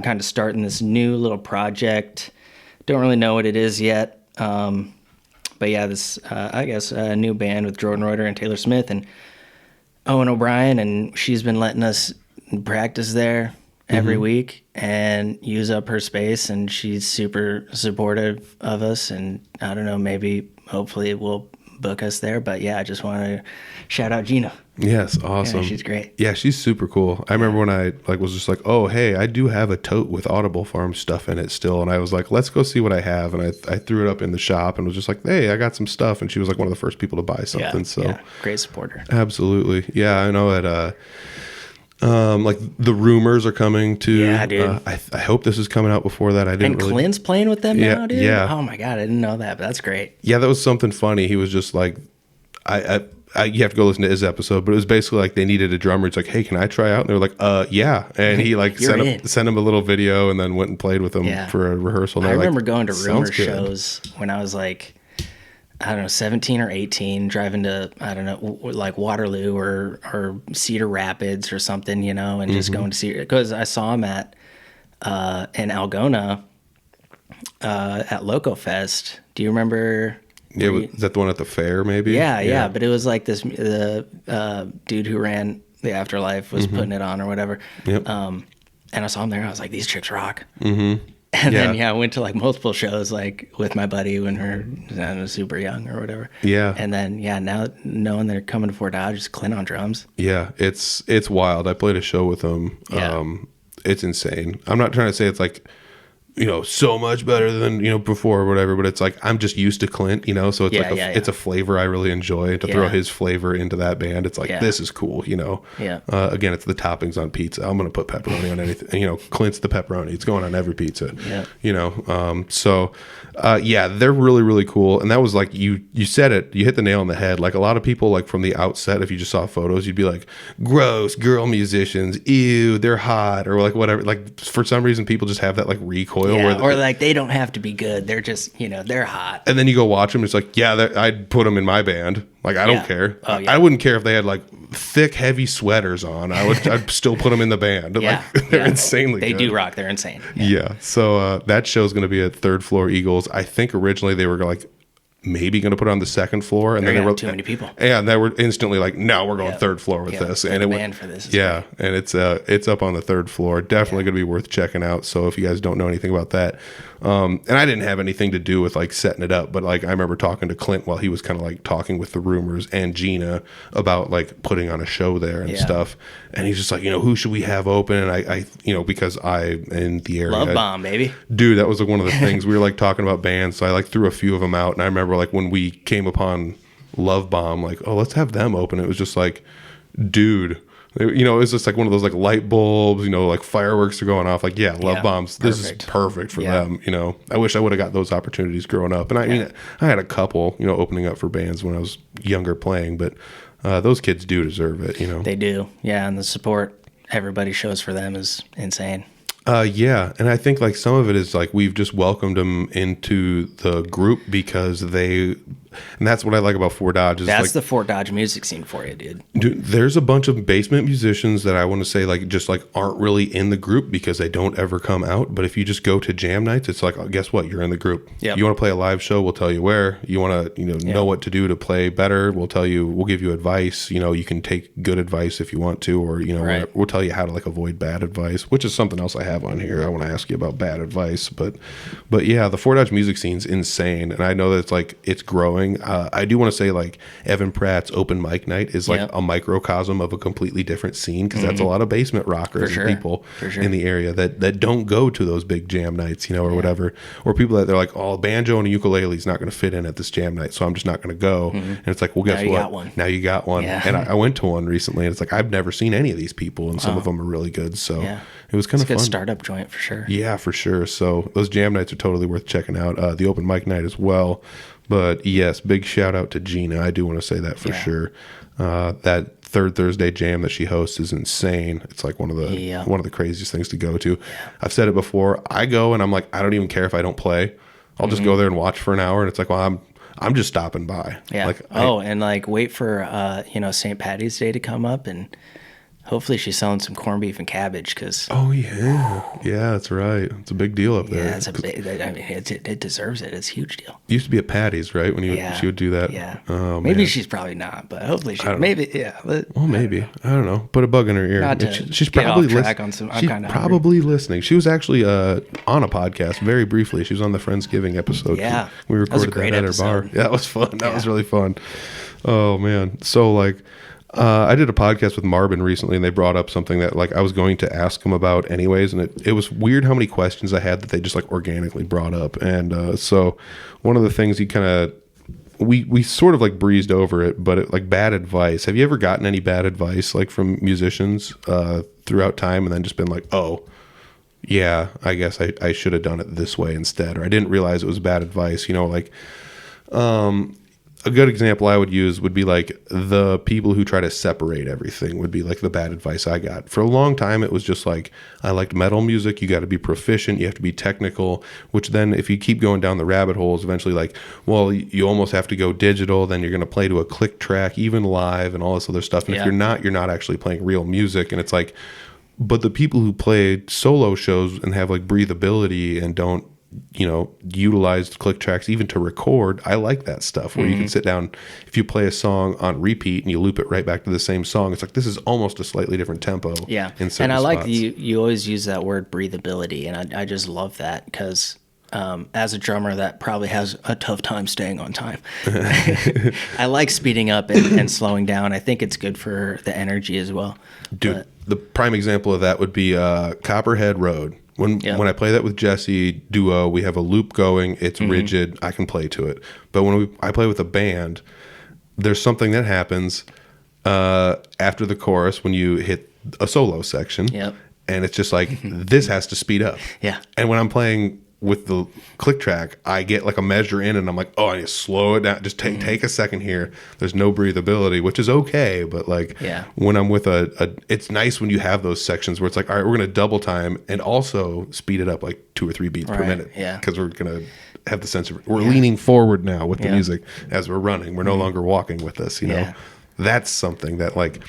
kind of starting this new little project. Don't really know what it is yet. But yeah, this, I guess, a new band with Jordan Reuter and Taylor Smith and Owen O'Brien, and she's been letting us practice there every week and use up her space, and she's super supportive of us, and I don't know, maybe, hopefully we'll book us there, but yeah, I just want to shout out Gina. Yes, awesome. Yeah, she's great. Yeah, she's super cool. I remember when I like was just like, oh, hey, I do have a tote with Audible Farm stuff in it still, and I was like, let's go see what I have, and I threw it up in the shop and was just like, hey, I got some stuff, and she was like one of the first people to buy something. Great supporter. Absolutely. Yeah, I know that. Like the rumors are coming to. Yeah, dude. I hope this is coming out before that. I didn't. And Clint's playing with them now, dude. Yeah. Oh my god, I didn't know that, but that's great. Yeah, that was something funny. He was just like, you have to go listen to his episode, but it was basically like they needed a drummer. It's like, hey, can I try out? And they were like, yeah. And he like sent him a little video and then went and played with him for a rehearsal. And I remember going to rumor shows when I was like, I don't know, 17 or 18, driving to, I don't know, like Waterloo or Cedar Rapids or something, you know, and just going to see, because I saw him in Algona at Loco Fest. Do you remember? Yeah, is that the one at the fair, maybe? Yeah. But it was like the dude who ran the Afterlife was putting it on or whatever. Yep. And I saw him there. I was like, these chicks rock. Mm-hmm. And then, I went to like multiple shows, like with my buddy when I was super young or whatever. Yeah. And then, now knowing they're coming to Fort Dodge, just Clint on drums. Yeah, it's wild. I played a show with them. Yeah. It's insane. I'm not trying to say it's like so much better than, before or whatever. But it's like, I'm just used to Clint, so it's it's a flavor I really enjoy to throw his flavor into that band. It's like, this is cool, Yeah. Again, it's the toppings on pizza. I'm going to put pepperoni on anything, Clint's the pepperoni. It's going on every pizza, they're really, really cool. And that was like, you said it, you hit the nail on the head. Like a lot of people, like from the outset, if you just saw photos, you'd be like, gross, girl musicians, ew, they're hot, or like whatever. Like for some reason, people just have that like recoil. Or like they don't have to be good. They're just, they're hot. And then you go watch them. It's like, I'd put them in my band. Like, I don't care. Oh, yeah. I wouldn't care if they had like thick, heavy sweaters on. I'd still put them in the band. Yeah. Like, they're insanely They good. do rock. They're insane. Yeah. So that show's going to be at Third Floor Eagles. I think originally they were like maybe going to put it on the second floor, and then there were too many people. And they were instantly like, no, we're going third floor with this, and band for this. And it's up on the third floor. Definitely going to be worth checking out. So if you guys don't know anything about that, and I didn't have anything to do with like setting it up, but like I remember talking to Clint while he was kind of like talking with the Rumors and Gina about like putting on a show there and stuff, and he's just like, who should we have open? And I because I in the area, Love Bomb, baby. Dude, that was like one of the things we were like talking about bands, so I like threw a few of them out, and I remember like when we came upon Love Bomb, like, oh, let's have them open. It was just like, dude, it was just like one of those like light bulbs, like fireworks are going off. Like, Love Bombs, this is perfect for them. I wish I would have got those opportunities growing up. And I mean, I had a couple, opening up for bands when I was younger playing, but those kids do deserve it. They do, and the support everybody shows for them is insane. And I think like some of it is like we've just welcomed them into the group because and that's what I like about Fort Dodge. Is that's like, the Fort Dodge music scene for you, dude. Dude, there's a bunch of basement musicians that I want to say like just like aren't really in the group because they don't ever come out. But if you just go to jam nights, it's like, oh, guess what? You're in the group. Yep. You want to play a live show? We'll tell you where. You want to know what to do to play better? We'll tell you. We'll give you advice. You can take good advice if you want to, or we'll tell you how to like avoid bad advice, which is something else I have on here. I want to ask you about bad advice, but yeah, the Fort Dodge music scene's insane, and I know that it's growing. I do want to say like Evan Pratt's open mic night is like a microcosm of a completely different scene because that's a lot of basement rockers and people in the area that don't go to those big jam nights, or whatever, or people that they're like, oh, banjo and a ukulele is not going to fit in at this jam night, so I'm just not going to go. And it's like, well, guess what? Now you got one. And I went to one recently, and it's like I've never seen any of these people, and some of them are really good. So it was kind of fun. Good startup joint for sure. Yeah, for sure. So those jam nights are totally worth checking out. The open mic night as well. But yes, big shout out to Gina. I do want to say that for sure. That third Thursday jam that she hosts is insane. It's like one of the craziest things to go to. Yeah. I've said it before. I go and I'm like, I don't even care if I don't play. I'll just go there and watch for an hour. And it's like, well, I'm just stopping by. Yeah. Like, and like wait for St. Patty's Day to come up, and hopefully she's selling some corned beef and cabbage because. Oh yeah, that's right. It's a big deal up there. Yeah, it's a big. I mean, it deserves it. It's a huge deal. It used to be at Patty's, right? When she would do that. Yeah. Oh, maybe she's probably not, but hopefully she. Maybe yeah. Well, maybe I don't know. Put a bug in her ear. Not to she's get probably off track on some. She's probably listening. She was actually on a podcast very briefly. She was on the Friendsgiving episode. Yeah, we recorded that at her bar. Yeah, that was fun. That was really fun. Oh man, so like. I did a podcast with Marvin recently, and they brought up something that like I was going to ask him about anyways, and it was weird how many questions I had that they just like organically brought up. And so one of the things he kind of we sort of like breezed over it, but like bad advice. Have you ever gotten any bad advice like from musicians throughout time, and then just been like, oh yeah, I guess I should have done it this way instead, or I didn't realize it was bad advice, like a good example I would use would be like the people who try to separate everything would be like the bad advice I got. For a long time, it was just like, I liked metal music. You got to be proficient. You have to be technical, which then if you keep going down the rabbit holes, eventually like, well, you almost have to go digital. Then you're going to play to a click track, even live and all this other stuff. And if you're not actually playing real music. And it's like, but the people who play solo shows and have like breathability and don't, utilized click tracks even to record. I like that stuff where you can sit down, if you play a song on repeat and you loop it right back to the same song, it's like this is almost a slightly different tempo. Yeah. And I like you always use that word breathability, and I just love that because as a drummer that probably has a tough time staying on time. I like speeding up and slowing down. I think it's good for the energy as well. Dude, the prime example of that would be Copperhead Road. When I play that with Jesse duo, we have a loop going. It's rigid. I can play to it. But when I play with a band, there's something that happens after the chorus when you hit a solo section. Yep. And it's just like, this has to speed up. Yeah. And when I'm playing with the click track, I get like a measure in and I'm like, oh, I need to slow it down. Just take a second here. There's no breathability, which is okay. But like when I'm with it's nice when you have those sections where it's like, all right, we're going to double time and also speed it up like 2 or 3 beats per minute. Yeah. Because we're going to have the sense of, we're leaning forward now with the music as we're running. We're no longer walking with this, you know? That's something that like,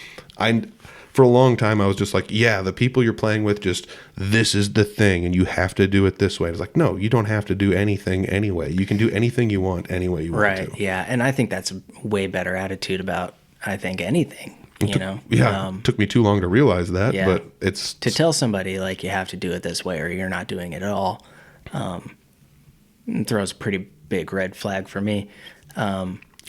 for a long time, I was just like, yeah, the people you're playing with, just this is the thing, and you have to do it this way. It's like, no, you don't have to do anything anyway. You can do anything you want any way you want to. Right, yeah. And I think that's a way better attitude about, I think, anything, you know? Yeah, it took me too long to realize that, but it's... To tell somebody, like, you have to do it this way or you're not doing it at all, it throws a pretty big red flag for me.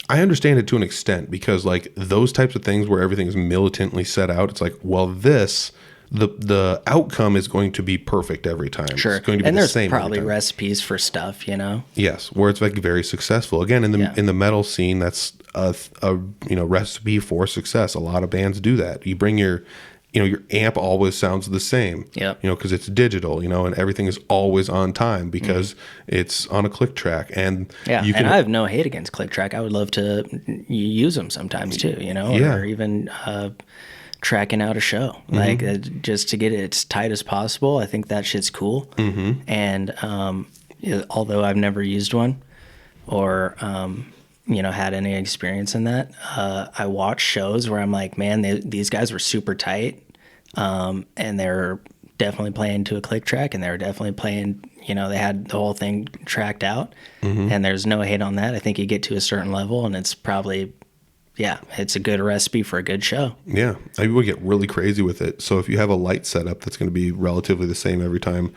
I understand it to an extent because like those types of things where everything is militantly set out, it's like, well, the outcome is going to be perfect every time. Sure. It's going to be and the there's same probably every time. Recipes for stuff, you know? Yes, where it's like very successful. Again, in the metal scene, that's a recipe for success. A lot of bands do that. You bring your amp always sounds the same. Yep. Because it's digital, and everything is always on time because it's on a click track. And and I have no hate against click track. I would love to use them sometimes too, or even tracking out a show, like just to get it as tight as possible. I think that shit's cool. And although I've never used one or had any experience in that, I watch shows where I'm like, man, these guys were super tight. And they're definitely playing to a click track, and they were definitely playing, they had the whole thing tracked out, and there's no hate on that. I think you get to a certain level and it's probably, it's a good recipe for a good show. Yeah. I would get really crazy with it. So if you have a light setup that's going to be relatively the same every time,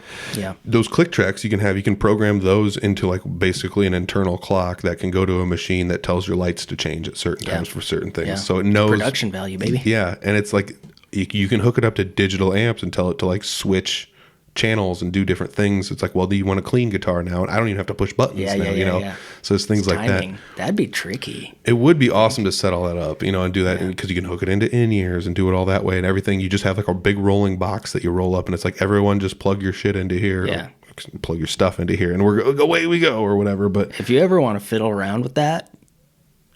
those click tracks you can program those into like basically an internal clock that can go to a machine that tells your lights to change at certain times for certain things. Yeah. So it knows production value, baby. Yeah. And it's like, you can hook it up to digital amps and tell it to like switch channels and do different things. It's like, well, do you want a clean guitar now? And I don't even have to push buttons now, So it's things like that. That'd be tricky. It would be awesome to set all that up, and do that because you can hook it into in-ears and do it all that way and everything. You just have like a big rolling box that you roll up and it's like, everyone just plug your shit into here. Yeah. Plug your stuff into here and away we go or whatever. But if you ever want to fiddle around with that,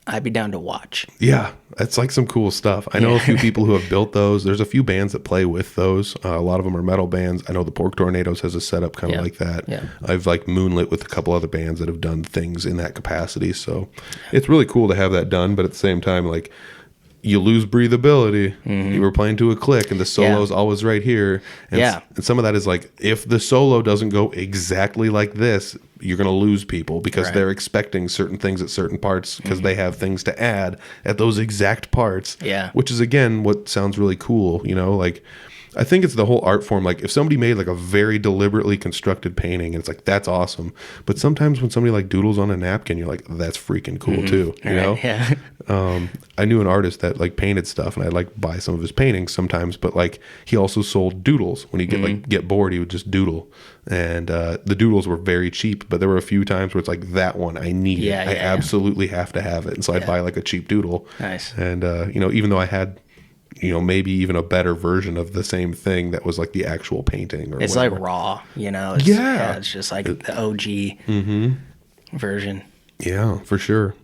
I'd be down to watch. Yeah, that's like some cool stuff. I know a few people who have built those. There's a few bands that play with those. A lot of them are metal bands. I know the Pork Tornadoes has a setup kind of like that. Yeah. I've like moonlit with a couple other bands that have done things in that capacity. So it's really cool to have that done. But at the same time, like, you lose breathability. You were playing to a click and the solo's always right here. And and some of that is like, if the solo doesn't go exactly like this, you're going to lose people because they're expecting certain things at certain parts because they have things to add at those exact parts. Yeah. Which is, again, what sounds really cool, like, I think it's the whole art form. Like, if somebody made like a very deliberately constructed painting, and it's like, that's awesome. But sometimes when somebody like doodles on a napkin, you're like, that's freaking cool too. You know? Yeah. I knew an artist that like painted stuff, and I'd like buy some of his paintings sometimes. But like, he also sold doodles. When he'd get bored, he would just doodle. And the doodles were very cheap, but there were a few times where it's like, that one I need it. I absolutely have to have it. And so I'd buy like a cheap doodle. Nice. And even though I had maybe even a better version of the same thing that was like the actual painting. Or it's whatever. Like raw, it's just like the OG version. Yeah, for sure.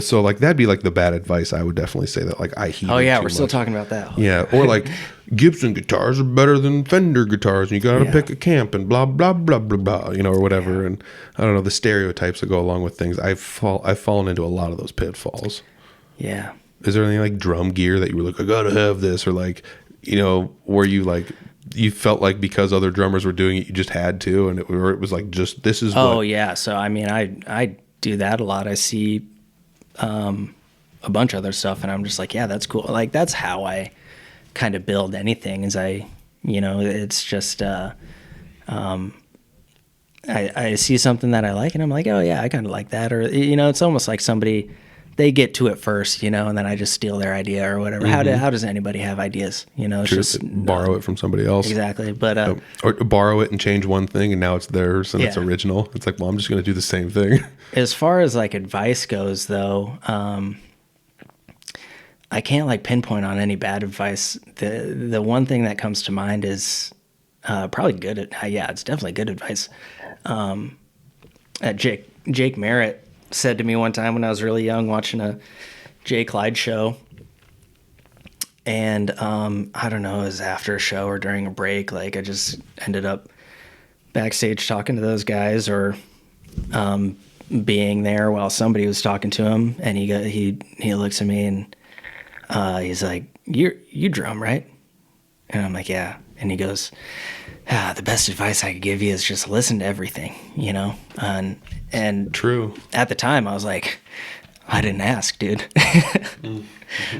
So like, that'd be like the bad advice. I would definitely say that like I heat. Oh yeah, we're still talking about that. Yeah, or like Gibson guitars are better than Fender guitars, and you got to pick a camp and blah blah blah blah blah, or whatever. Yeah. And I don't know, the stereotypes that go along with things. I've fallen into a lot of those pitfalls. Yeah. Is there anything like drum gear that you were like, I gotta have this, or like, where you like, you felt like because other drummers were doing it, you just had to, and it was like, just this is. Oh yeah, so I mean, I do that a lot. I see a bunch of other stuff, and I'm just like, yeah, that's cool. Like, that's how I kind of build anything. Is it's just I see something that I like, and I'm like, oh yeah, I kind of like that, or it's almost like somebody they get to it first, you know, and then I just steal their idea or whatever. How does anybody have ideas? You know, it's just borrow it from somebody else. Exactly. But or borrow it and change one thing and now it's theirs and it's original. It's like, well, I'm just going to do the same thing. As far as like advice goes though, I can't like pinpoint on any bad advice. The one thing that comes to mind is probably good. It's definitely good advice. Jake Merritt said to me one time when I was really young watching a Jay Clyde show, and I don't know, it was after a show or during a break. Like I just ended up backstage talking to those guys, or being there while somebody was talking to him, and he looks at me and he's like, "You drum, right?" And I'm like, "Yeah." And he goes, "The best advice I could give you is just listen to everything, you know?" And true. At the time, I was like, "I didn't ask, dude."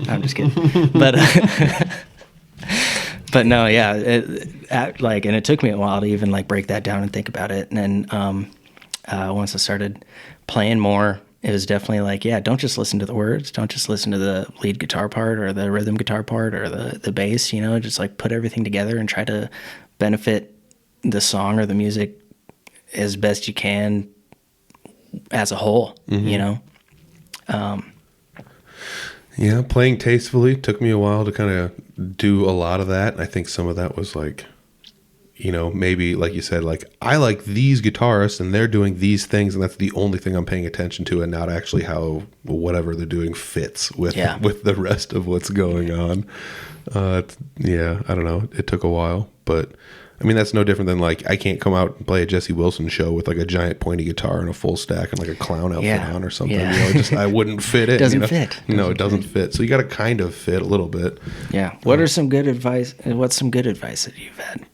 I'm just kidding. But no, yeah. And it took me a while to even like break that down and think about it. And then once I started playing more, it was definitely like, yeah, don't just listen to the words. Don't just listen to the lead guitar part or the rhythm guitar part or the bass, you know, just like put everything together and try to benefit the song or the music as best you can as a whole, you know? Yeah, playing tastefully took me a while to kind of do a lot of that. I think some of that was like, you know, maybe like you said, like I like these guitarists and they're doing these things and that's the only thing I'm paying attention to and not actually how whatever they're doing fits with the rest of what's going on. I don't know. It took a while, but I mean, that's no different than like I can't come out and play a Jesse Wilson show with like a giant pointy guitar and a full stack and like a clown outfit on or something. Yeah. You know, I wouldn't fit it. Doesn't fit. No, it doesn't fit. So you got to kind of fit a little bit. Yeah. What's some good advice that you've had?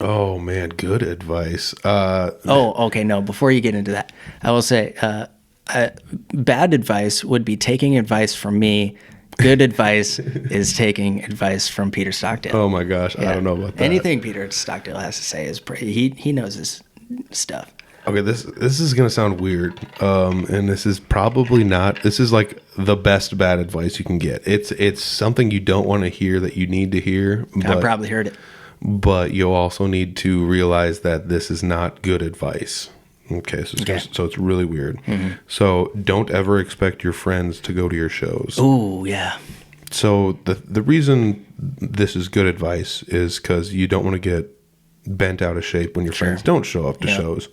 Oh man, good advice. Okay. No, before you get into that, I will say, bad advice would be taking advice from me. Good advice is taking advice from Peter Stockdale. Oh my gosh, yeah. I don't know about that. Anything Peter Stockdale has to say is he knows his stuff. Okay, this is gonna sound weird, and this is probably not. This is like the best bad advice you can get. It's something you don't want to hear that you need to hear. I probably heard it. But you'll also need to realize that this is not good advice. Okay, so it's really weird. Mm-hmm. So don't ever expect your friends to go to your shows. Ooh, yeah. So the reason this is good advice is because you don't want to get bent out of shape when your friends don't show up to shows.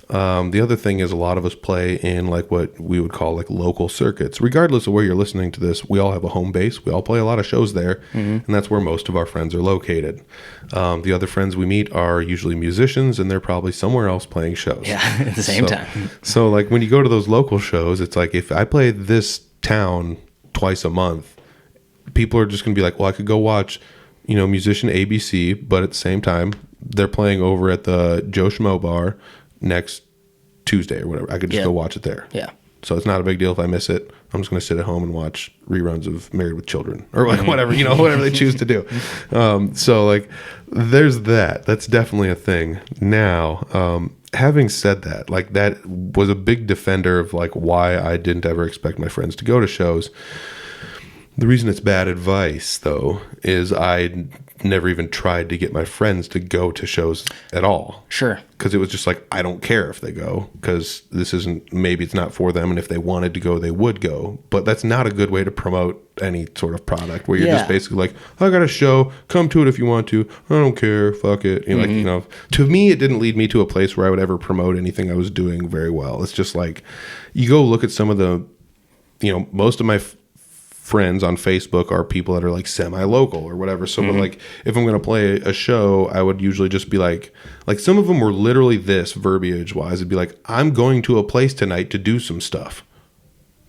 The other thing is a lot of us play in like what we would call like local circuits. Regardless of where you're listening to this, we all have a home base. We all play a lot of shows there, and that's where most of our friends are located. The other friends we meet are usually musicians, and they're probably somewhere else playing shows. Yeah, at the same time. So like when you go to those local shows, it's like if I play this town twice a month, people are just going to be like, well, I could go watch, you know, musician ABC, but at the same time, they're playing over at the Joe Schmo bar next Tuesday or whatever. I could just go watch it there. Yeah. So it's not a big deal if I miss it. I'm just going to sit at home and watch reruns of Married with Children or whatever, you know, whatever they choose to do. So like there's that. That's definitely a thing. Now, having said that, like that was a big defender of like why I didn't ever expect my friends to go to shows. The reason it's bad advice, though, is I never even tried to get my friends to go to shows at all. Sure. Because it was just like, I don't care if they go, because this isn't, maybe it's not for them, and if they wanted to go, they would go. But that's not a good way to promote any sort of product, where you're just basically like, I got a show, come to it if you want to, I don't care, fuck it. You know, like, you know, to me, it didn't lead me to a place where I would ever promote anything I was doing very well. It's just like, you go look at some of the, you know, most of my friends on Facebook are people that are like semi-local or whatever. So like if I'm going to play a show, I would usually just be like some of them were literally this verbiage wise. It'd be like, I'm going to a place tonight to do some stuff.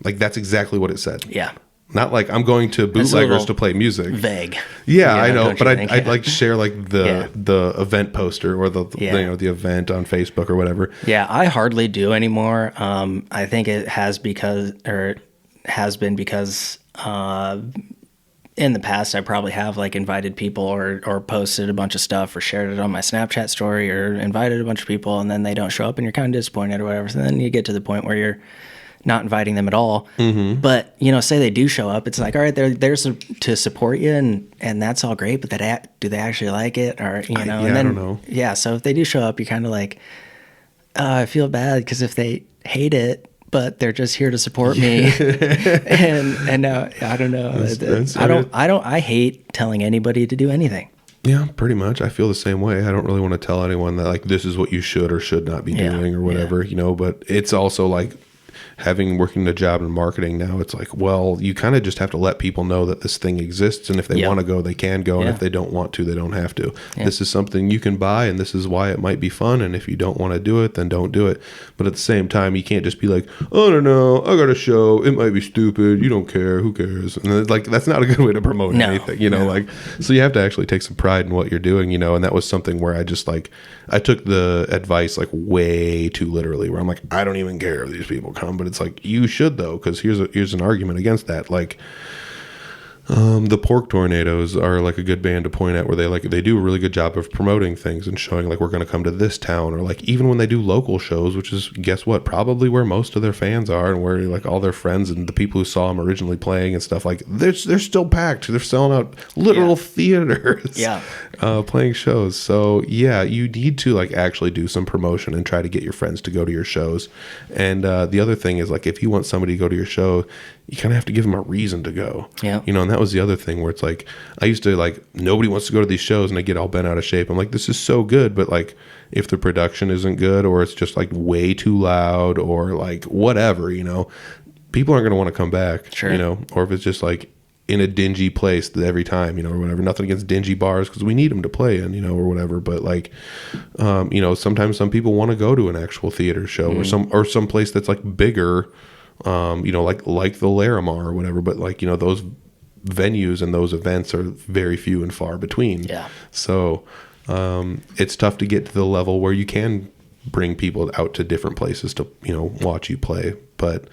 Like that's exactly what it said. Yeah. Not like I'm going to bootleggers to play music. Vague. Yeah, I know. But I'd like to share like the event poster or the you know, the event on Facebook or whatever. Yeah, I hardly do anymore. I think it has been because in the past I probably have like invited people or posted a bunch of stuff or shared it on my Snapchat story or invited a bunch of people and then they don't show up and you're kind of disappointed or whatever. So then you get to the point where not inviting them at all. But, say they do show up, it's like, all right, they're there to support you, and that's all great, but do they actually like it? Or, and then, I don't know. Yeah, so if they do show up, you're kind of like, I feel bad because if they hate it, but they're just here to support me, and I don't know. I hate telling anybody to do anything. Yeah, pretty much. I feel the same way. I don't really want to tell anyone that like this is what you should or should not be doing or whatever, but it's also like working a job in marketing now, it's like, well, you kind of just have to let people know that this thing exists, and if they want to go, they can go, and if they don't want to, they don't have to. This is something you can buy, and this is why it might be fun, and if you don't want to do it, then don't do it. But at the same time, you can't just be like, oh, I don't know, I got a show, it might be stupid, you don't care, who cares? And like, that's not a good way to promote anything, like, so you have to actually take some pride in what you're doing, and that was something where I just like, I took the advice like way too literally, where I'm like, I don't even care if these people come, but it's like, you should though, because here's an argument against that. Like, the Pork Tornadoes are like a good band to point at, where they do a really good job of promoting things and showing like, we're going to come to this town, or like even when they do local shows, which is, guess what, probably where most of their fans are, and where like all their friends and the people who saw them originally playing and stuff, like they're still packed. They're selling out literal theaters, playing shows. So yeah, you need to like actually do some promotion and try to get your friends to go to your shows. And the other thing is like, if you want somebody to go to your show, you kind of have to give them a reason to go. Yeah. And that was the other thing where it's like, I used to like, nobody wants to go to these shows, and I get all bent out of shape. I'm like, this is so good, but like, if the production isn't good, or it's just like way too loud, or like whatever, people aren't going to want to come back. Sure. Or if it's just like in a dingy place every time, or whatever. Nothing against dingy bars, because we need them to play in, or whatever. But like, sometimes some people want to go to an actual theater show, or some place that's like bigger. Like the Larimar or whatever, but like, those venues and those events are very few and far between. Yeah. So, it's tough to get to the level where you can bring people out to different places to, watch you play. But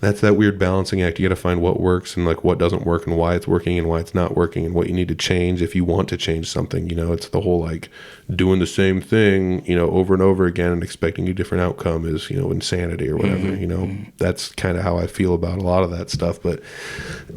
that's that weird balancing act. You got to find what works and like what doesn't work, and why it's working and why it's not working, and what you need to change if you want to change something. It's the whole like doing the same thing, over and over again and expecting a different outcome is, insanity or whatever. That's kind of how I feel about a lot of that stuff. But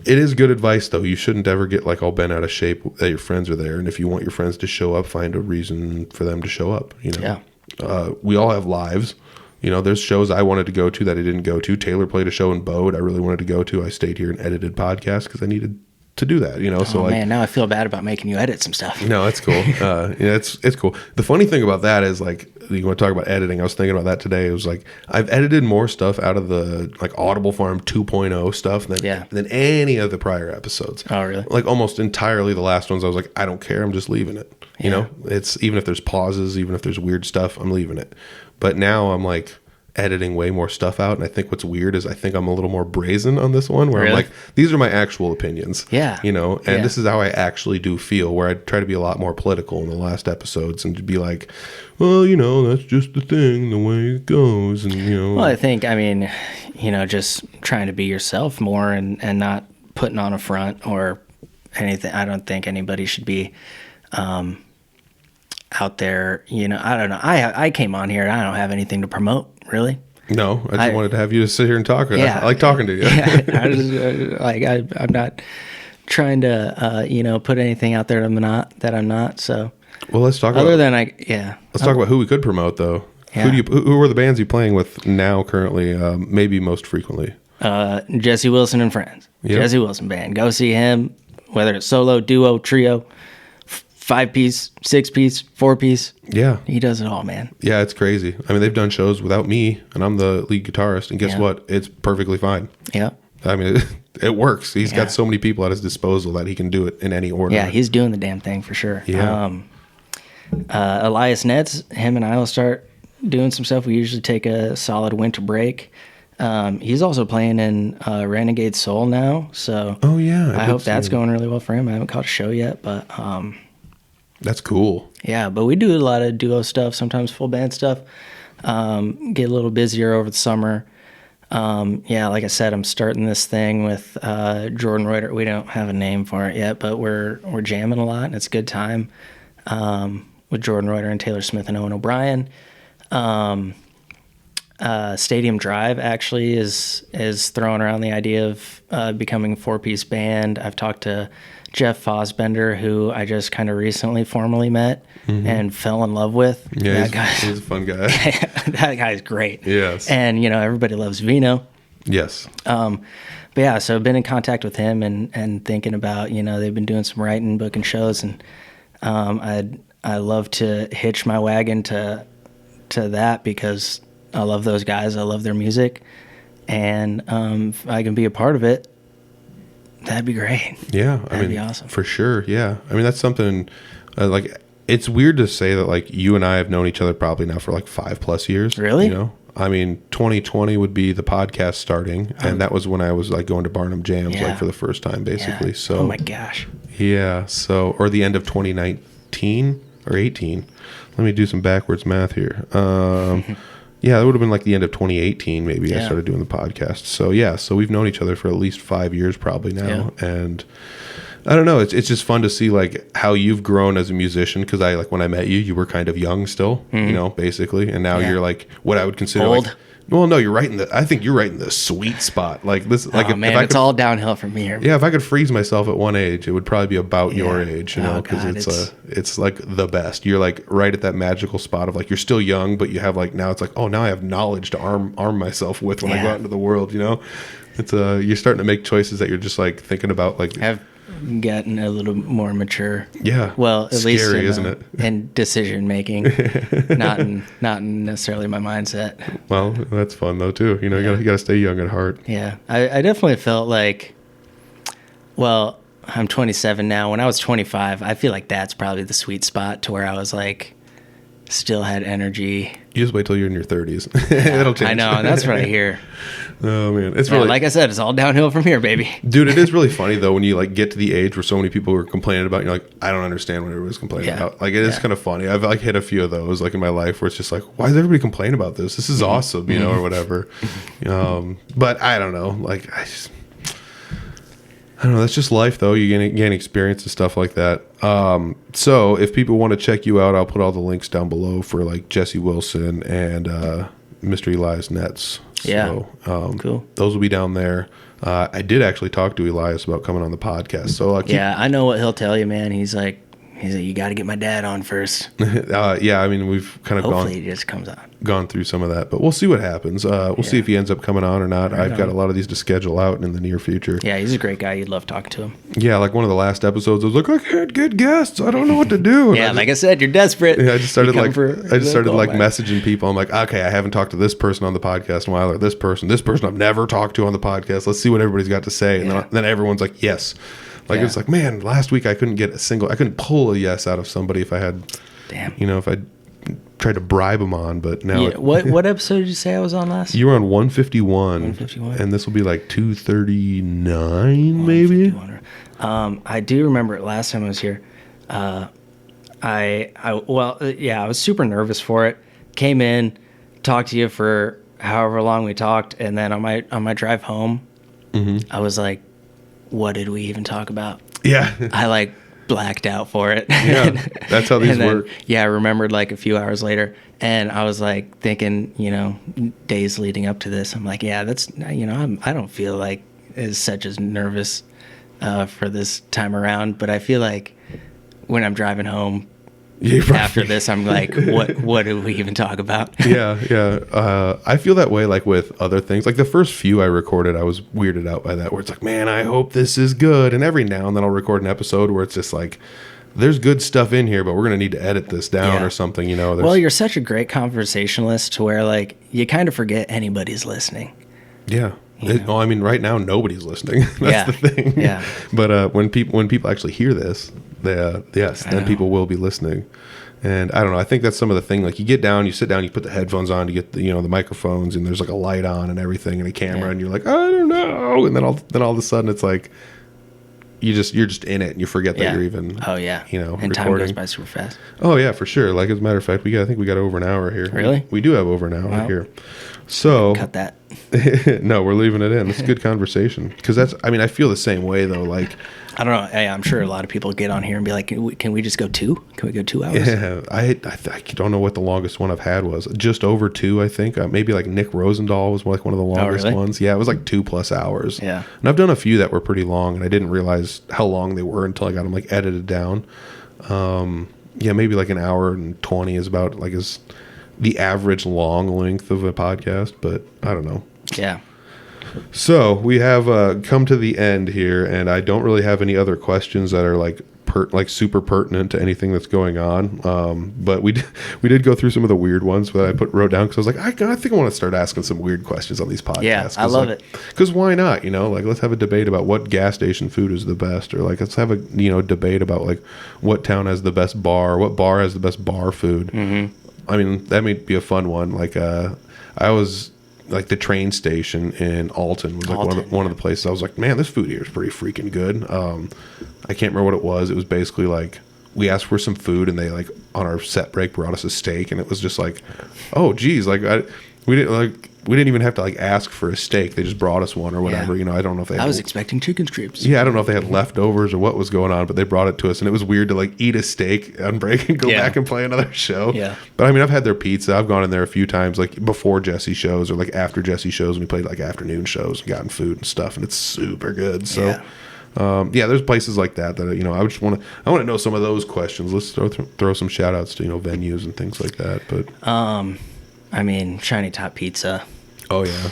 it is good advice though. You shouldn't ever get like all bent out of shape that your friends are there. And if you want your friends to show up, find a reason for them to show up. We all have lives. There's shows I wanted to go to that I didn't go to. Taylor played a show in Bode I really wanted to go to. I stayed here and edited podcasts because I needed to do that, so like, man, now I feel bad about making you edit some stuff. No, it's cool. It's cool. The funny thing about that is like, you want to talk about editing. I was thinking about that today. It was like, I've edited more stuff out of the like Audible Farm 2.0 stuff than any of the prior episodes. Oh, really? Like almost entirely the last ones, I was like, I don't care. I'm just leaving it. It's even if there's pauses, even if there's weird stuff, I'm leaving it. But now I'm like editing way more stuff out, and I think what's weird is I think I'm a little more brazen on this one, where I'm like, these are my actual opinions. Yeah. And this is how I actually do feel, where I try to be a lot more political in the last episodes and to be like, well, that's just the thing, the way it goes. And, Well, I think, just trying to be yourself more and not putting on a front or anything. I don't think anybody should be out there, I don't know. I came on here and I don't have anything to promote, really. No, I just wanted to have you to sit here and talk. I like talking to you. I'm not trying to, put anything out there that I'm not. So, well, let's talk let's talk about who we could promote though. Yeah. Who are the bands you playing with now currently? Maybe most frequently. Jesse Wilson and Friends. Yep. Jesse Wilson Band. Go see him, whether it's solo, duo, trio. 5-piece, 6-piece, 4-piece. Yeah. He does it all, man. Yeah, it's crazy. I mean, they've done shows without me, and I'm the lead guitarist, and guess what? It's perfectly fine. Yeah. I mean, it works. He's got so many people at his disposal that he can do it in any order. Yeah, he's doing the damn thing for sure. Yeah. Elias Netz, him and I will start doing some stuff. We usually take a solid winter break. He's also playing in Renegade Soul now, so I hope that's going really well for him. I haven't caught a show yet, but... that's cool. Yeah, but we do a lot of duo stuff, sometimes full band stuff. Get a little busier over the summer. Like I said, I'm starting this thing with Jordan Reuter. We don't have a name for it yet, but we're jamming a lot, and it's a good time with Jordan Reuter and Taylor Smith and Owen O'Brien. Stadium Drive actually is throwing around the idea of becoming a 4-piece band. I've talked to Jeff Fosbender, who I just kind of recently formally met and fell in love with. Yeah, that he's a fun guy. That guy's great. Yes. And, everybody loves Vino. Yes. But yeah, so I've been in contact with him and thinking about, they've been doing some writing, booking shows, and I love to hitch my wagon to that because I love those guys. I love their music. And if I can be a part of it, that'd be great. Yeah. That'd be awesome. For sure. Yeah. I mean, that's something it's weird to say that like you and I have known each other probably now for like 5+ years. Really? 2020 would be the podcast starting. And that was when I was like going to Barnum Jams like for the first time basically. Yeah. So, oh my gosh. Yeah. So, or the end of 2019 or 18. Let me do some backwards math here. Yeah, it would have been like the end of 2018 maybe I started doing the podcast. So yeah, so we've known each other for at least 5 years probably now. Yeah. And I don't know, it's just fun to see like how you've grown as a musician because I like when I met you were kind of young still, basically, and now you're like what I would consider old. Like, well, no, I think you're right in the sweet spot. Like this, like if it's all downhill from here. Yeah, if I could freeze myself at one age, it would probably be about your age, because it's like the best. You're like right at that magical spot of like you're still young, but you have like now it's like now I have knowledge to arm myself with when I go out into the world. It's you're starting to make choices that you're just like thinking about like. I've gotten a little more mature. Yeah. Well, at Scary, least isn't it? In decision making, not in necessarily my mindset. Well, that's fun though too. You gotta stay young at heart. Yeah, I definitely felt like. Well, I'm 27 now. When I was 25, I feel like that's probably the sweet spot to where I was like, still had energy. You just wait till you're in your 30s. It'll change. I know, and that's what I hear. Oh man, it's really like I said, it's all downhill from here, baby. Dude, it is really funny though when you like get to the age where so many people were complaining about. You're like, I don't understand what everybody's complaining about. Like it is kind of funny. I've like hit a few of those like in my life where it's just like, why does everybody complain about this? This is awesome, or whatever. But I don't know. Like I don't know. That's just life, though. You gain experience and stuff like that. So if people want to check you out, I'll put all the links down below for like Jesse Wilson and Mr. Elias Netz. So, cool. Those will be down there. I did actually talk to Elias about coming on the podcast. So I know what he'll tell you, man. He's like, you got to get my dad on first. Yeah, I mean, we've kind of hopefully he just comes on. Gone through some of that, but we'll see what happens. We'll see if he ends up coming on or not. I've got a lot of these to schedule out in the near future. Yeah, he's a great guy. You'd love talking to him. Yeah, like one of the last episodes, I was like, I can't get guests. I don't know what to do. And like I said, you're desperate. Yeah, I just started messaging people. I'm like, okay, I haven't talked to this person on the podcast in a while, or this person I've never talked to on the podcast. Let's see what everybody's got to say. And then everyone's like, yes. Like it's like, man, last week I couldn't pull a yes out of somebody if I had, if I tried to bribe them on, but now. What episode did you say I was on last? You were on 151. And this will be like 239 maybe. I do remember it last time I was here. I was super nervous for it. Came in, talked to you for however long we talked, and then on my drive home, I was like, what did we even talk about? Yeah. I like blacked out for it. Yeah, that's how these work. Yeah, I remembered like a few hours later, and I was like thinking, days leading up to this, I'm like, yeah, that's, I don't feel like as such as nervous for this time around, but I feel like when I'm driving home after this, I'm like, what do we even talk about? Yeah. I feel that way like with other things. Like the first few I recorded, I was weirded out by that, where it's like, man, I hope this is good. And every now and then I'll record an episode where it's just like, there's good stuff in here, but we're going to need to edit this down or something, Well, you're such a great conversationalist to where like you kind of forget anybody's listening. Yeah. I mean, right now nobody's listening. That's the thing. Yeah. But when people actually hear this, then people will be listening. And I don't know. I think that's some of the thing. Like you get down, you sit down, you put the headphones on, you get the microphones, and there's like a light on and everything, and a camera, and you're like, I don't know. And then all of a sudden, it's like you're just in it, and you forget that you're even. Oh yeah. And recording. Time goes by super fast. Oh yeah, for sure. Like as a matter of fact, I think we got over an hour here. Really? We do have over an hour here. So cut that. No, we're leaving it in. It's a good conversation because I feel the same way though. Like, I don't know. Hey, I'm sure a lot of people get on here and be like, can we just go 2? Can we go 2 hours? yeah, I don't know what the longest one I've had was. Just over 2, I think. Maybe like Nick Rosendahl was like one of the longest really? ones. Yeah, it was like 2+ hours. Yeah. And I've done a few that were pretty long, and I didn't realize how long they were until I got them like edited down. Yeah, maybe like an hour and 20 is about like is the average long length of a podcast, but I don't know. Yeah. So we have come to the end here, and I don't really have any other questions that are like super pertinent to anything that's going on. But we did go through some of the weird ones that I wrote down because I was like, I think I want to start asking some weird questions on these podcasts. Yeah, I love it. Because why not? Like let's have a debate about what gas station food is the best, or like let's have a debate about like what town has the best bar, what bar has the best bar food. Mm-hmm. I mean, that may be a fun one. Like I was. Like the train station in Alton was like one of the places I was like, man, this food here is pretty freaking good. I can't remember what it was. It was basically like we asked for some food and they like on our set break brought us a steak, and it was just like, oh geez, like we didn't even have to like ask for a steak. They just brought us one or whatever. Yeah. I don't know if they. I was expecting chicken strips. Yeah, I don't know if they had leftovers or what was going on, but they brought it to us, and it was weird to like eat a steak on break and go back and play another show. Yeah. But I mean, I've had their pizza. I've gone in there a few times, like before Jesse shows or like after Jesse shows, when we played like afternoon shows and gotten food and stuff, and it's super good. So, there's places like that I just want to know some of those questions. Let's throw some shout outs to venues and things like that. But I mean, Shiny Top Pizza. Oh yeah,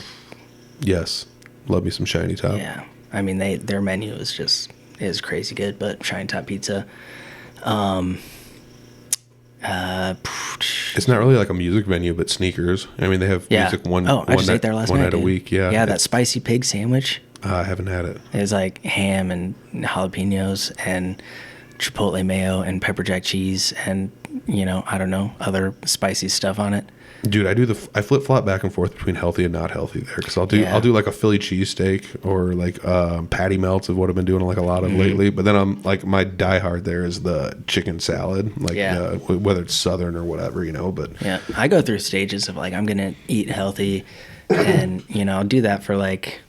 yes, love me some Shiny Top. Yeah, I mean their menu is crazy good, but Shiny Top Pizza. It's not really like a music venue, but Sneakers. I mean, they have music one I just ate there last night a week. Yeah, yeah, that spicy pig sandwich. I haven't had it. It was like ham and jalapenos and chipotle mayo and pepper jack cheese and I don't know, other spicy stuff on it. Dude, I flip flop back and forth between healthy and not healthy there, because I'll do like a Philly cheesesteak or like patty melts of what I've been doing like a lot of lately. But then I'm like, my diehard there is the chicken salad, like whether it's Southern or whatever, But yeah, I go through stages of like I'm gonna eat healthy, and I'll do that for like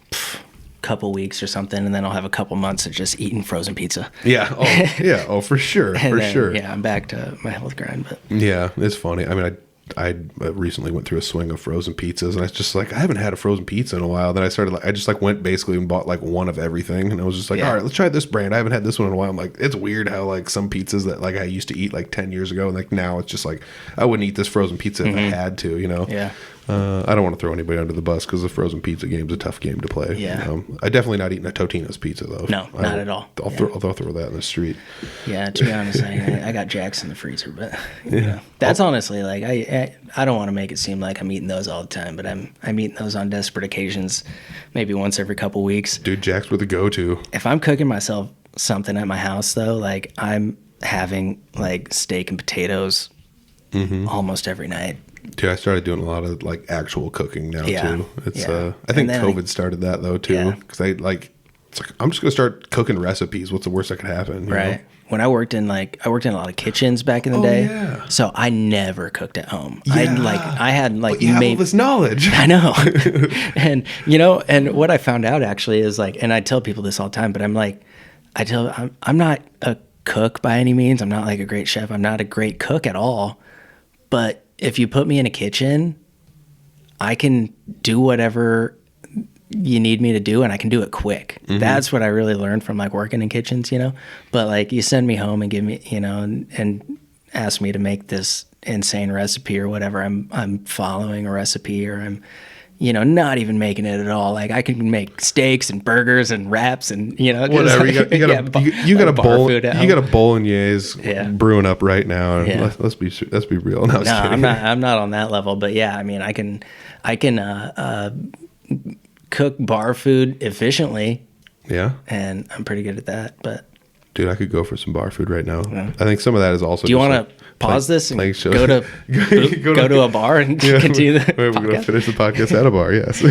couple weeks or something, and then I'll have a couple months of just eating frozen pizza. Oh for sure. Sure. Yeah, I'm back to my health grind. But yeah, it's funny. I mean, I recently went through a swing of frozen pizzas, and I was just like, I haven't had a frozen pizza in a while. Then I just like went basically and bought like one of everything, and I was just like, all right, let's try this brand. I haven't had this one in a while. I'm like, it's weird how like some pizzas that like I used to eat like 10 years ago, and like now it's just like I wouldn't eat this frozen pizza if I had to, Yeah. I don't want to throw anybody under the bus because the frozen pizza game is a tough game to play. Yeah. I definitely not eating a Totino's pizza though. No, not at all. I'll throw that in the street. Yeah, to be honest, I got Jacks in the freezer, but that's honestly like I don't want to make it seem like I'm eating those all the time, but I'm eating those on desperate occasions, maybe once every couple weeks. Dude, Jacks were the go-to. If I'm cooking myself something at my house though, like I'm having like steak and potatoes almost every night. Dude, I started doing a lot of like actual cooking now too. It's yeah. I think COVID started that though too, because it's like I'm just gonna start cooking recipes. What's the worst that could happen? You know? When I worked in a lot of kitchens back in the day, so I never cooked at home. Yeah. I had like but you have all this knowledge. I know, and and what I found out actually is like, and I tell people this all the time, but I'm like, I'm not a cook by any means. I'm not like a great chef. I'm not a great cook at all, but if you put me in a kitchen, I can do whatever you need me to do, and I can do it quick. That's what I really learned from like working in kitchens, But like you send me home and give me, and ask me to make this insane recipe or whatever. I'm following a recipe, or I'm, not even making it at all. Like I can make steaks and burgers and wraps and whatever. Like, you got a bolognese brewing up right now. Yeah. Let's be real. No, I'm not on that level, but yeah, I mean, I can cook bar food efficiently. Yeah, and I'm pretty good at that. But dude, I could go for some bar food right now. Yeah. I think some of that is also. Do you want to pause this and go to a bar and continue the We're going to finish the podcast at a bar. Yes.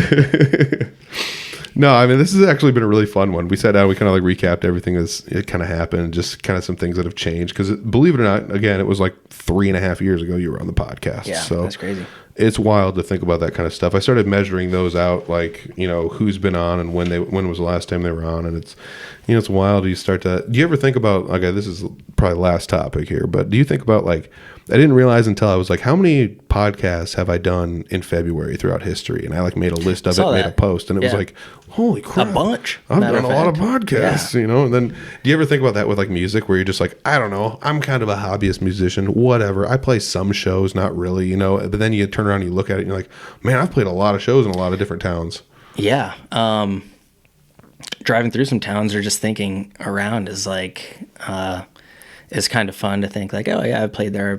No, I mean, this has actually been a really fun one. We sat down, we kind of like recapped everything that's kind of happened, just kind of some things that have changed. Because believe it or not, again, it was like 3.5 years ago you were on the podcast. Yeah, so that's crazy. it's wild to think about that kind of stuff. I started measuring those out, like, you know, who's been on and when was the last time they were on, and it's, you know, it's wild. You start to, do you ever think about, okay, this is probably last topic here, but do you think about, like, I didn't realize until I was like, how many podcasts have I done in February throughout history? And I like made a list of it, made a post, and it was like, holy crap, a bunch. I've done a lot of podcasts, you know. And then, do you ever think about that with like music, where you're just like, I don't know, I'm kind of a hobbyist musician, whatever. I play some shows, not really, you know. But then you turn around and you look at it, and you're like, man, I've played a lot of shows in a lot of different towns. Yeah. Driving through some towns or just thinking around is like, it's kind of fun to think like, oh yeah, I played there.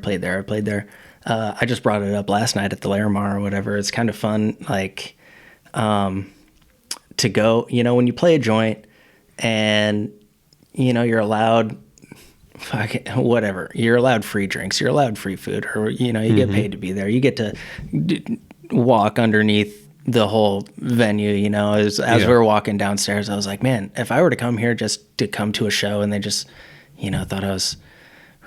I just brought it up last night at the Larimar or whatever. It's kind of fun, like, to go, you know, when you play a joint and, you know, you're allowed whatever, you're allowed free drinks, you're allowed free food, or, you know, you get paid to be there. You get to walk underneath the whole venue, you know. As we were walking downstairs, I was like, man, if I were to come here just to come to a show and they just, you know, thought I was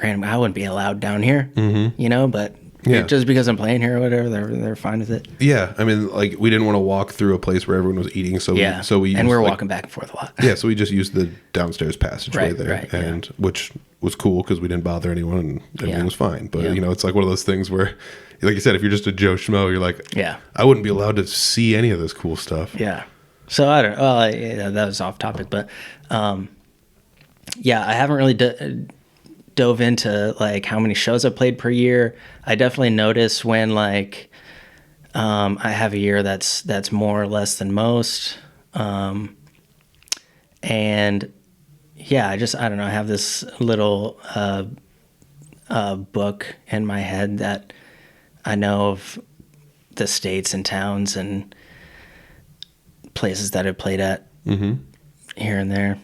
random, I wouldn't be allowed down here, you know, but just because I'm playing here or whatever, they're fine with it. Yeah. I mean, like, we didn't want to walk through a place where everyone was eating. So we and we're walking back and forth a lot. So we just used the downstairs passageway there, and which was cool because we didn't bother anyone and everything was fine. But, you know, it's like one of those things where, like you said, if you're just a Joe Schmo, you're like, I wouldn't be allowed to see any of this cool stuff. Yeah. So I don't know. Well, that was off topic, but I haven't really dove into like how many shows I played per year. I definitely notice when like I have a year that's more or less than most. And I don't know, I have this little book in my head that I know of the states and towns and places that I played at here and there.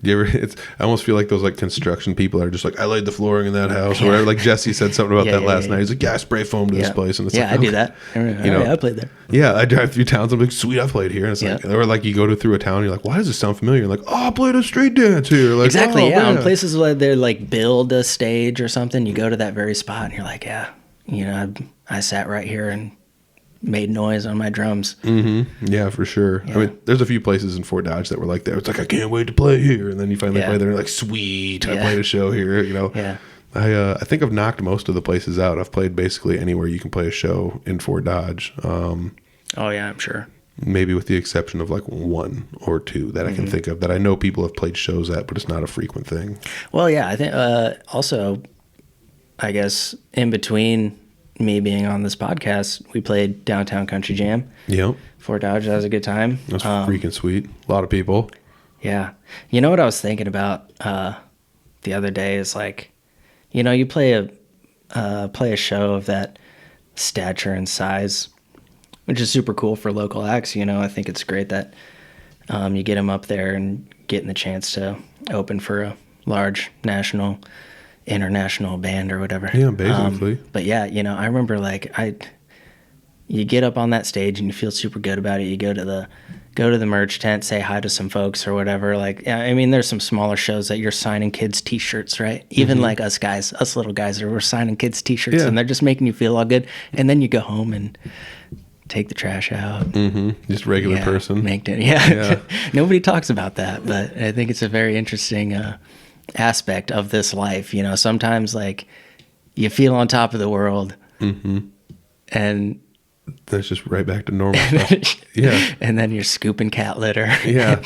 You ever? I almost feel like those like construction people are just like, I laid the flooring in that house or whatever. Like Jesse said something about that last night. He's like, I spray foamed this place, and it's like, I do that. You know, I played there. Yeah, I drive through towns. I'm like, sweet, I played here. And it's like, or like you go through a town, and you're like, why does this sound familiar? You're like, oh, I played a street dance here. Like, exactly. On places where they like build a stage or something, you go to that very spot, and you're like, you know, I sat right here and made noise on my drums. Yeah, for sure. I mean, there's a few places in Fort Dodge that were like that. It's like, I can't wait to play here, and then you finally play there, and you're like, sweet, I played a show here. You know, I think I've knocked most of the places out. I've played basically anywhere you can play a show in Fort Dodge. I'm sure. Maybe with the exception of like one or two that I can think of that I know people have played shows at, but it's not a frequent thing. Well, yeah, I think also, I guess in between me being on this podcast, we played Downtown Country Jam. Yep. Fort Dodge. That was a good time. That's freaking sweet. A lot of people. Yeah. You know what I was thinking about the other day is like, you know, you play a show of that stature and size, which is super cool for local acts. You know, I think it's great that you get them up there and getting the chance to open for a large national, international band or whatever. Yeah, basically. But yeah, you know, I remember like you get up on that stage and you feel super good about it. You go to the merch tent, say hi to some folks or whatever. Like, I mean, there's some smaller shows that you're signing kids' t-shirts, right? Even like us little guys, we're signing kids' t-shirts and they're just making you feel all good. And then you go home and take the trash out. Just regular person. Nobody talks about that, but I think it's a very interesting aspect of this life. You know, sometimes like you feel on top of the world and that's just right back to normal stuff. And then you're scooping cat litter.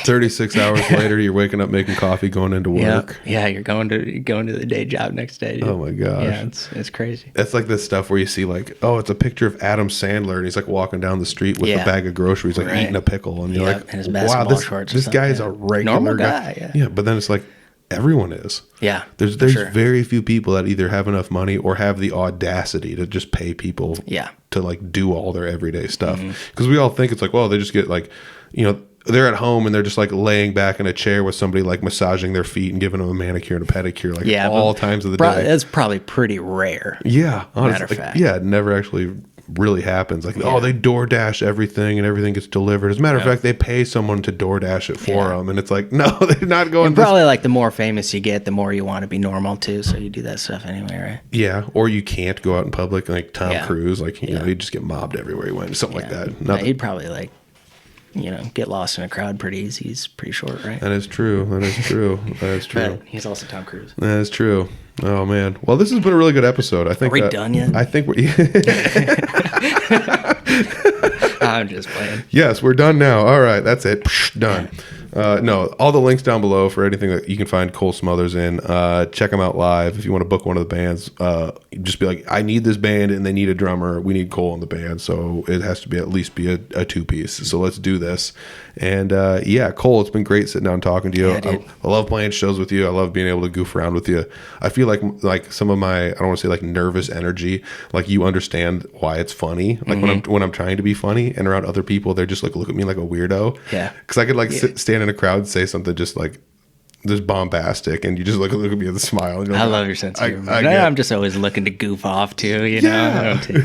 36 hours later you're waking up making coffee, going into work. You're going to the day job next day. Oh my gosh. Yeah, it's crazy. It's like this stuff where you see like, oh, it's a picture of Adam Sandler and he's like walking down the street with a bag of groceries, like eating a pickle, and you're like, and his basketball wow, shorts this guy is a regular normal guy. But then it's like, everyone is. There's very few people that either have enough money or have the audacity to just pay people to like do all their everyday stuff. Because we all think it's like, well, they just get like, you know, they're at home and they're just like laying back in a chair with somebody like massaging their feet and giving them a manicure and a pedicure like all times of the day. That's probably pretty rare. Honestly, matter of fact. It never actually really happens. Like, oh, they DoorDash everything and everything gets delivered. As a matter of fact, they pay someone to DoorDash it for them. And it's like, no, they're not going. And probably like the more famous you get, the more you want to be normal too. So you do that stuff anyway, right? Yeah. Or you can't go out in public like Tom Cruise. Like, you know, he'd just get mobbed everywhere he went. Something like that. No, he'd probably like, you know, get lost in a crowd pretty easy. He's pretty short, right? That is true. That is true. That is true. But he's also Tom Cruise. That is true. Oh man. Well, this has been a really good episode. I think. Are we done yet? I think we're. I'm just playing. Yes, we're done now. All right, that's it. Done. No, all the links down below for anything that you can find Cole Smothers in. Check them out live. If you want to book one of the bands, just be like, I need this band and they need a drummer. We need Cole in the band. So it has to be at least be a two-piece. So let's do this. And yeah, Cole, it's been great sitting down and talking to you. Yeah, I love playing shows with you. I love being able to goof around with you. I feel like some of my, I don't want to say like nervous energy, like you understand why it's funny. Like when I'm trying to be funny and around other people, they're just like, look at me like a weirdo. Yeah. Because I could like stand in a crowd and say something just like this bombastic, and you just look at me with a smile. And I love your sense of humor. I'm just always looking to goof off too. You know, I don't take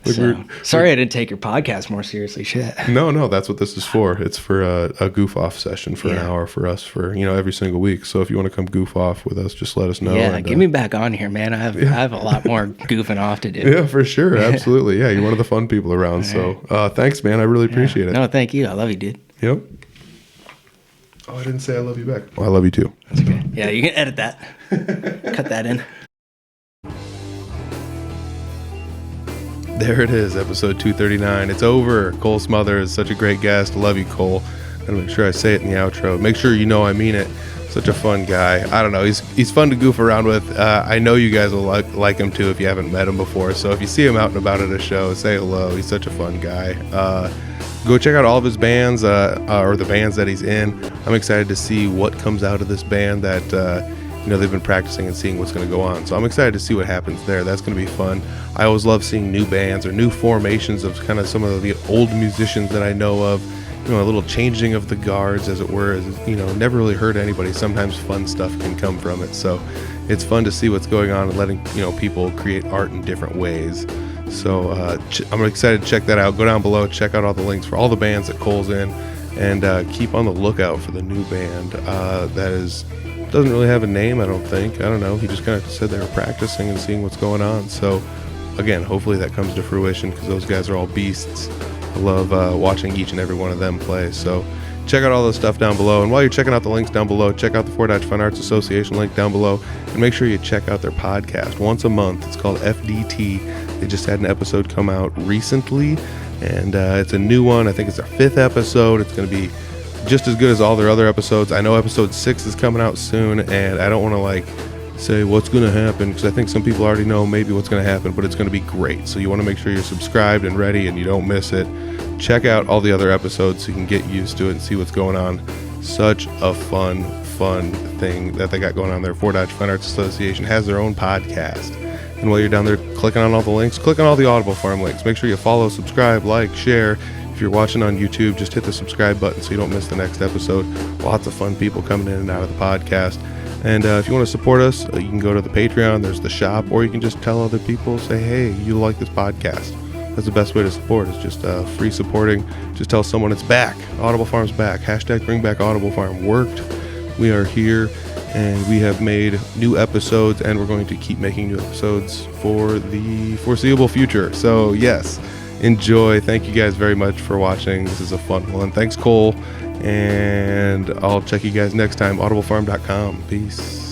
it. Sorry, I didn't take your podcast more seriously. Shit. No, that's what this is for. It's for a goof off session for an hour for us for every single week. So if you want to come goof off with us, just let us know. Yeah, get me back on here, man. I have a lot more goofing off to do. Yeah, for sure, absolutely. Yeah, you're one of the fun people around. So thanks, man. I really appreciate it. No, thank you. I love you, dude. Yep. Oh, I didn't say I love you back. Well, I love you too. That's okay. Yeah, you can edit that. Cut that in. There it is, episode 239. It's over. Cole Smothers, such a great guest. Love you, Cole. Gotta make sure I say it in the outro. Make sure you know I mean it. Such a fun guy. I don't know. He's fun to goof around with. I know you guys will like him too if you haven't met him before. So if you see him out and about at a show, say hello. He's such a fun guy. Go check out all of his bands or the bands that he's in. I'm excited to see what comes out of this band that they've been practicing and seeing what's going to go on. So I'm excited to see what happens there. That's going to be fun. I always love seeing new bands or new formations of kind of some of the old musicians that I know of. A little changing of the guards, as it were. Never really hurt anybody. Sometimes fun stuff can come from it. So it's fun to see what's going on and letting people create art in different ways. So I'm excited to check that out. Go down below, check out all the links for all the bands that Cole's in, and keep on the lookout for the new band doesn't really have a name, I don't think. I don't know. He just kind of said they were practicing and seeing what's going on. So again, hopefully that comes to fruition because those guys are all beasts. I love watching each and every one of them play. So check out all the stuff down below. And while you're checking out the links down below, check out the Fort Dodge Fine Arts Association link down below. And make sure you check out their podcast once a month. It's called FDT. They just had an episode come out recently. And it's a new one. I think it's their 5th episode. It's going to be just as good as all their other episodes. I know episode 6 is coming out soon. And I don't want to say what's going to happen because I think some people already know maybe what's going to happen, but it's going to be great. So you want to make sure you're subscribed and ready and you don't miss it. Check out all the other episodes so you can get used to it and see what's going on. Such a fun thing that they got going on there. Fort Dodge Fine Arts Association has their own podcast. And while you're down there clicking on all the links, click on all the Audible Farm links. Make sure you follow, subscribe, like, share. If you're watching on YouTube, just hit the subscribe button so you don't miss the next episode. Lots of fun people coming in and out of the podcast. And if you want to support us, you can go to the Patreon. There's the shop, or you can just tell other people, say, hey, you like this podcast. That's the best way to support is just free supporting. Just tell someone it's back. Audible Farm's back. Hashtag bring back Audible Farm worked. We are here and we have made new episodes and we're going to keep making new episodes for the foreseeable future. So yes, enjoy. Thank you guys very much for watching. This is a fun one. Thanks, Cole. And I'll check you guys next time. audiblefarm.com. Peace.